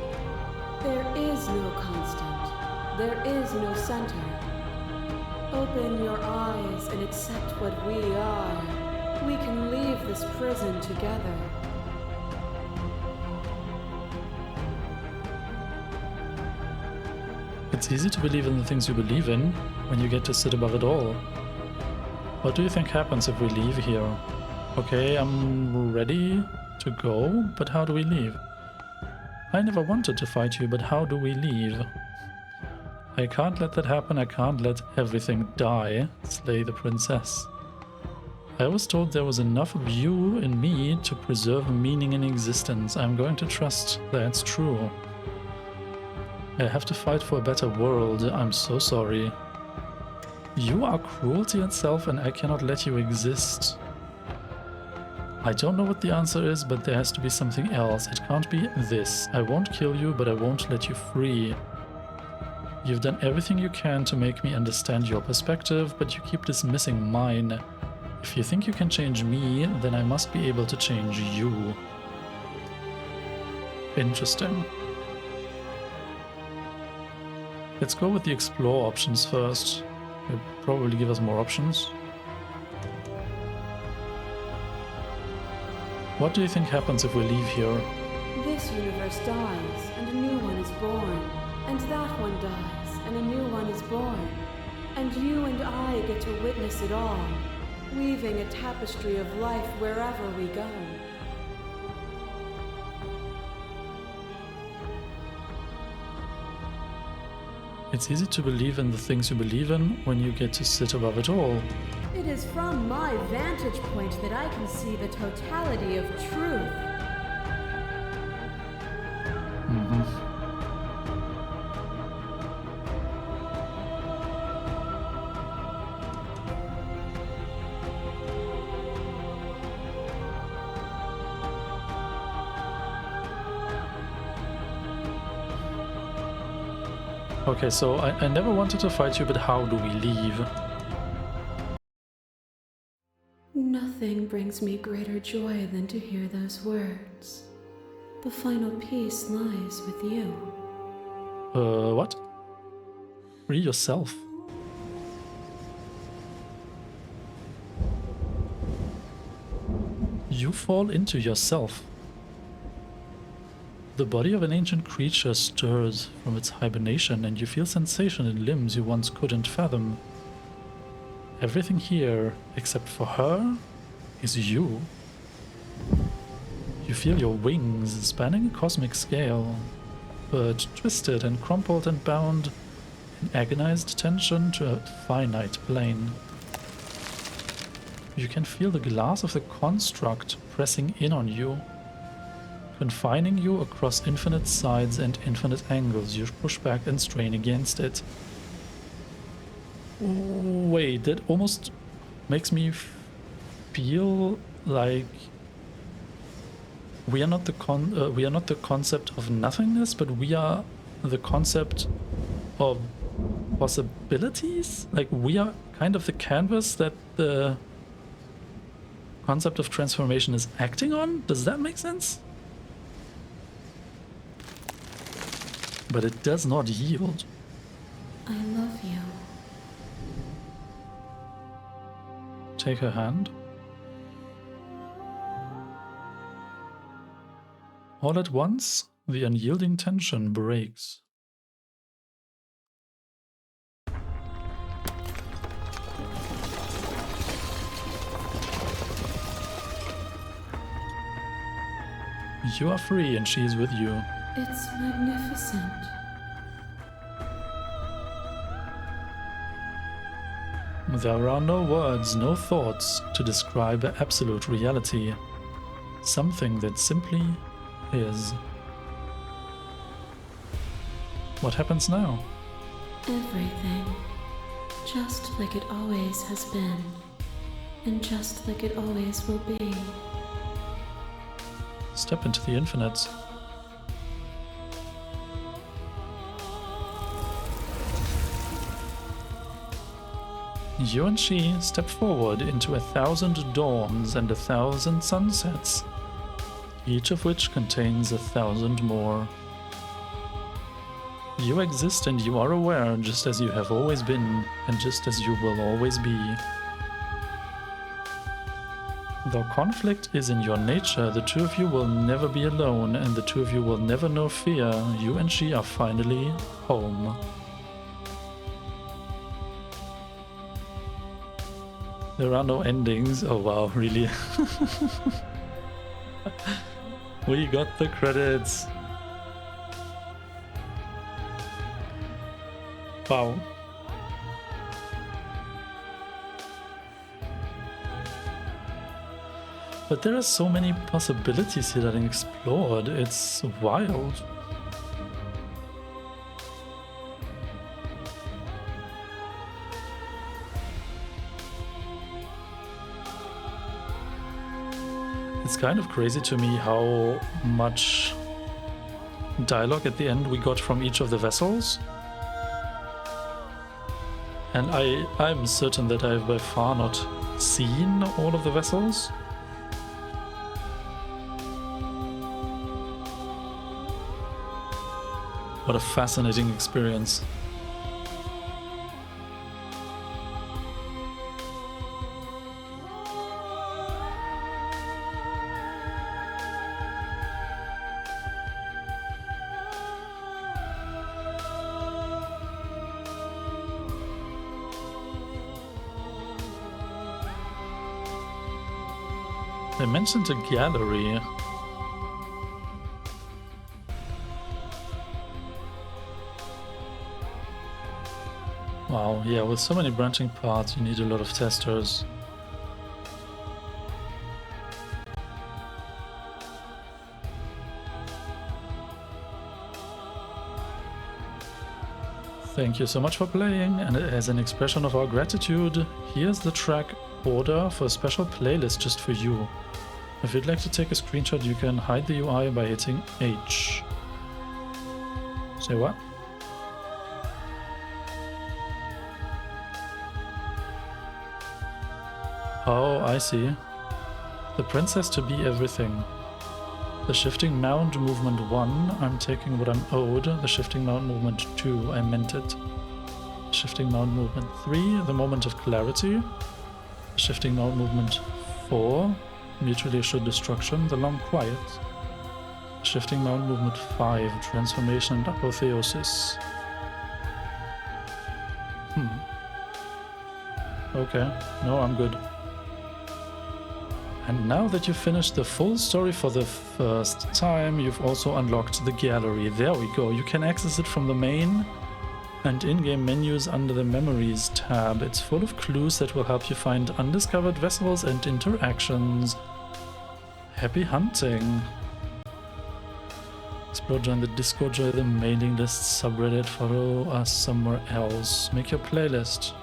There is no constant. There is no center. Open your eyes and accept what we are. We can leave this prison together. It's easy to believe in the things you believe in when you get to sit above it all. What do you think happens if we leave here? Okay, I'm ready to go, but how do we leave? I never wanted to fight you, but how do we leave? I can't let that happen, I can't let everything die, slay the princess. I was told there was enough of you in me to preserve meaning in existence. I'm going to trust that's true. I have to fight for a better world. I'm so sorry. You are cruelty itself and I cannot let you exist. I don't know what the answer is, but there has to be something else. It can't be this. I won't kill you, but I won't let you free. You've done everything you can to make me understand your perspective, but you keep dismissing mine. If you think you can change me, then I must be able to change you. Interesting. Let's go with the explore options first. It'll probably give us more options. What do you think happens if we leave here? This universe dies, and a new one is born. And that one dies, and a new one is born. And you and I get to witness it all, weaving a tapestry of life wherever we go. It's easy to believe in the things you believe in when you get to sit above it all. It is from my vantage point that I can see the totality of truth. Okay, so I never wanted to fight you, but how do we leave? Nothing brings me greater joy than to hear those words. The final peace lies with you. What? Free yourself. You fall into yourself. The body of an ancient creature stirs from its hibernation and you feel sensation in limbs you once couldn't fathom. Everything here, except for her, is you. You You feel your wings spanning a cosmic scale, but twisted and crumpled and bound in agonized tension to a finite plane. You can feel the glass of the construct pressing in on you, confining you across infinite sides and infinite angles. You push back and strain against it. Wait, that almost makes me feel like we are not the concept of nothingness, but we are the concept of possibilities. Like we are kind of the canvas that the concept of transformation is acting on. Does that make sense? But it does not yield. I love you. Take her hand. All at once, the unyielding tension breaks. You are free and she is with you. It's magnificent. There are no words, no thoughts to describe absolute reality. Something that simply is. What happens now? Everything. Just like it always has been. And just like it always will be. Step into the infinite. You and she step forward into 1,000 dawns and 1,000 sunsets, each of which contains 1,000 more. You exist and you are aware just as you have always been and just as you will always be. Though conflict is in your nature, the two of you will never be alone and the two of you will never know fear. You and she are finally home. There are no endings. Oh wow, really? We got the credits. Wow. But there are so many possibilities here that are explored. It's wild. It's kind of crazy to me how much dialogue at the end we got from each of the vessels. And I'm certain that I've by far not seen all of the vessels. What a fascinating experience. They mentioned a gallery. Wow, yeah, with so many branching paths, you need a lot of testers. Thank you so much for playing, and as an expression of our gratitude, here's the track order for a special playlist just for you. If you'd like to take a screenshot, you can hide the UI by hitting H. Say what? Oh, I see. The princess to be everything. The shifting mound movement 1, I'm taking what I'm owed. The shifting mound movement 2, I meant it. Shifting mound movement 3, the moment of clarity. Shifting mound movement 4, mutually assured destruction, the long quiet. Shifting mound movement 5, transformation and apotheosis. Okay, no, I'm good. And now that you've finished the full story for the first time, you've also unlocked the gallery. There we go. You can access it from the main and in-game menus under the Memories tab. It's full of clues that will help you find undiscovered vessels and interactions. Happy hunting! Explore, join the Discord, join the mailing list, subreddit, follow us somewhere else. Make your playlist.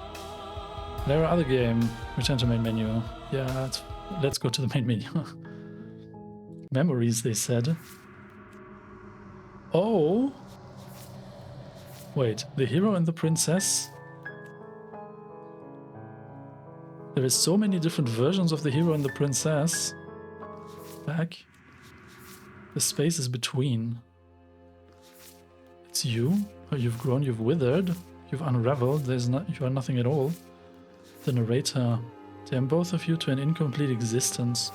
There are other game. Return to main menu. Yeah, let's go to the main menu. Memories, they said. Oh! Wait, the hero and the princess? There is so many different versions of the hero and the princess. Back. The space is between. It's you. Oh, you've grown, you've withered, you've unraveled, you are nothing at all. The narrator. Damn both of you to an incomplete existence.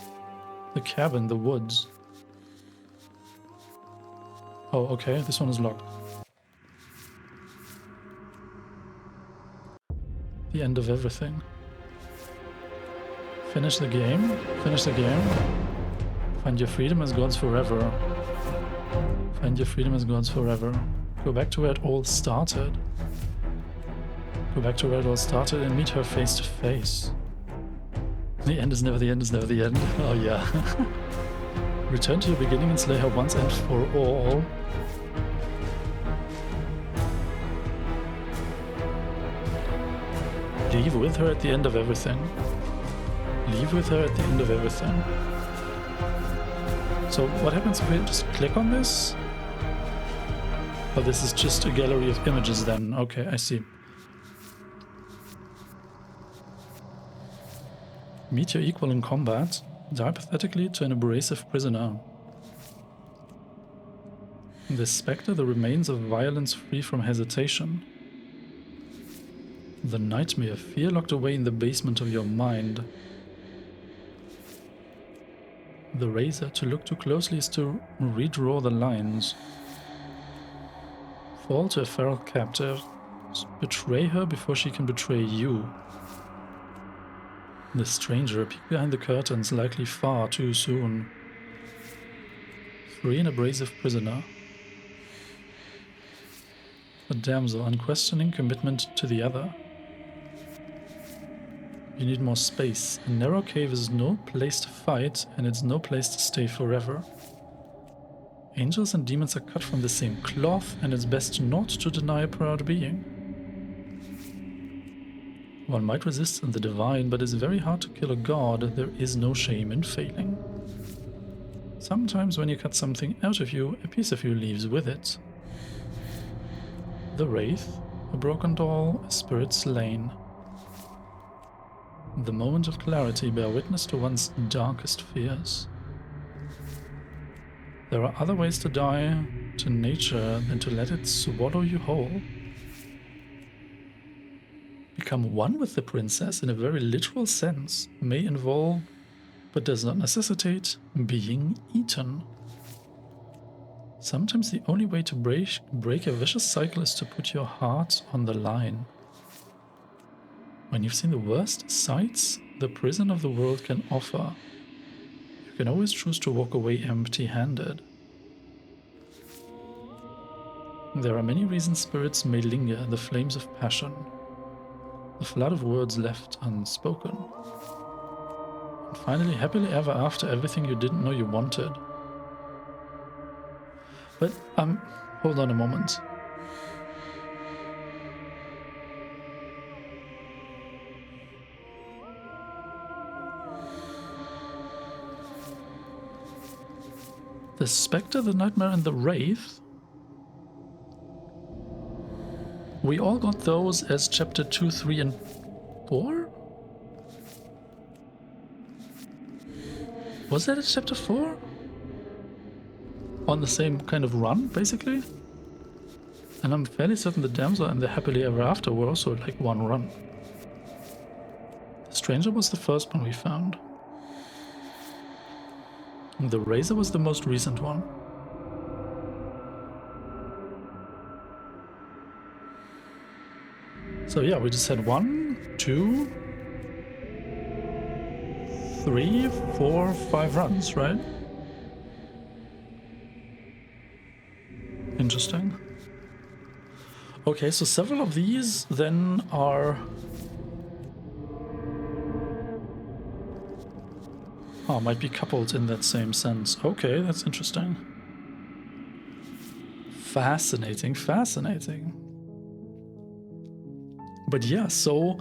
The cabin, the woods. Oh, okay, this one is locked. The end of everything. Finish the game. Finish the game. Find your freedom as gods forever. Find your freedom as gods forever. Go back to where it all started. Go back to where it all started and meet her face to face. The end is never the end is never the end. Oh yeah. Return to your beginning and slay her once and for all. Leave with her at the end of everything. Leave with her at the end of everything. So what happens if we just click on this? Oh, this is just a gallery of images then. Okay, I see. Meet your equal in combat. Die pathetically to an abrasive prisoner. The spectre, the remains of violence free from hesitation. The nightmare, fear locked away in the basement of your mind. The razor, to look too closely is to redraw the lines. Fall to a feral captive. Betray her before she can betray you. The stranger, a peek behind the curtains, likely far too soon. Free an abrasive prisoner. A damsel, unquestioning commitment to the other. You need more space. A narrow cave is no place to fight, and it's no place to stay forever. Angels and demons are cut from the same cloth, and it's best not to deny a proud being. One might resist the divine, but it's very hard to kill a god. There is no shame in failing. Sometimes when you cut something out of you, a piece of you leaves with it. The Wraith, a broken doll, a spirit slain. The moment of clarity, bear witness to one's darkest fears. There are other ways to die to nature than to let it swallow you whole. Become one with the princess in a very literal sense may involve, but does not necessitate, being eaten. Sometimes the only way to break a vicious cycle is to put your heart on the line. When you've seen the worst sights the prison of the world can offer, you can always choose to walk away empty-handed. There are many reasons spirits may linger, the flames of passion, the flood of words left unspoken. And finally, happily ever after, everything you didn't know you wanted. But, hold on a moment. The Spectre, the Nightmare, and the Wraith? We all got those as chapter 2, 3, and 4? Was that at chapter 4? On the same kind of run, basically? And I'm fairly certain the Damsel and the Happily Ever After were also like one run. The Stranger was the first one we found. The Razor was the most recent one. So yeah, we just had 1, 2, 3, 4, 5 runs, right? Interesting. Okay, so several of these then are... Oh, might be coupled in that same sense. Okay, that's interesting. Fascinating, fascinating. But yeah, so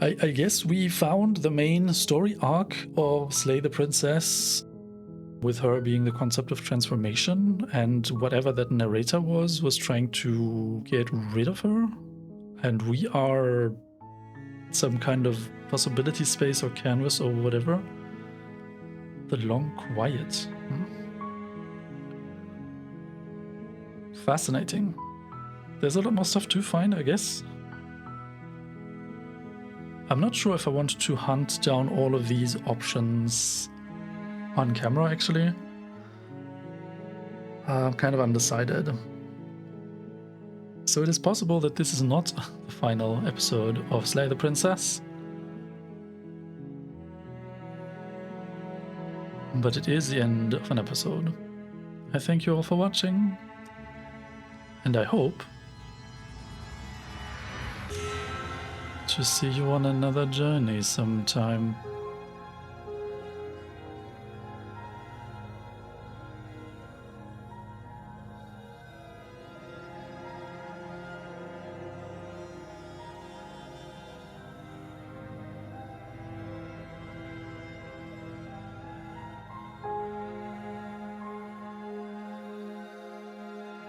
I guess we found the main story arc of Slay the Princess, with her being the concept of transformation, and whatever that narrator was trying to get rid of her. And we are some kind of possibility space or canvas or whatever. The Long Quiet. Fascinating. There's a lot more stuff to find, I guess. I'm not sure if I want to hunt down all of these options on camera, actually. I'm kind of undecided. So it is possible that this is not the final episode of Slay the Princess. But it is the end of an episode. I thank you all for watching. And I hope to see you on another journey sometime.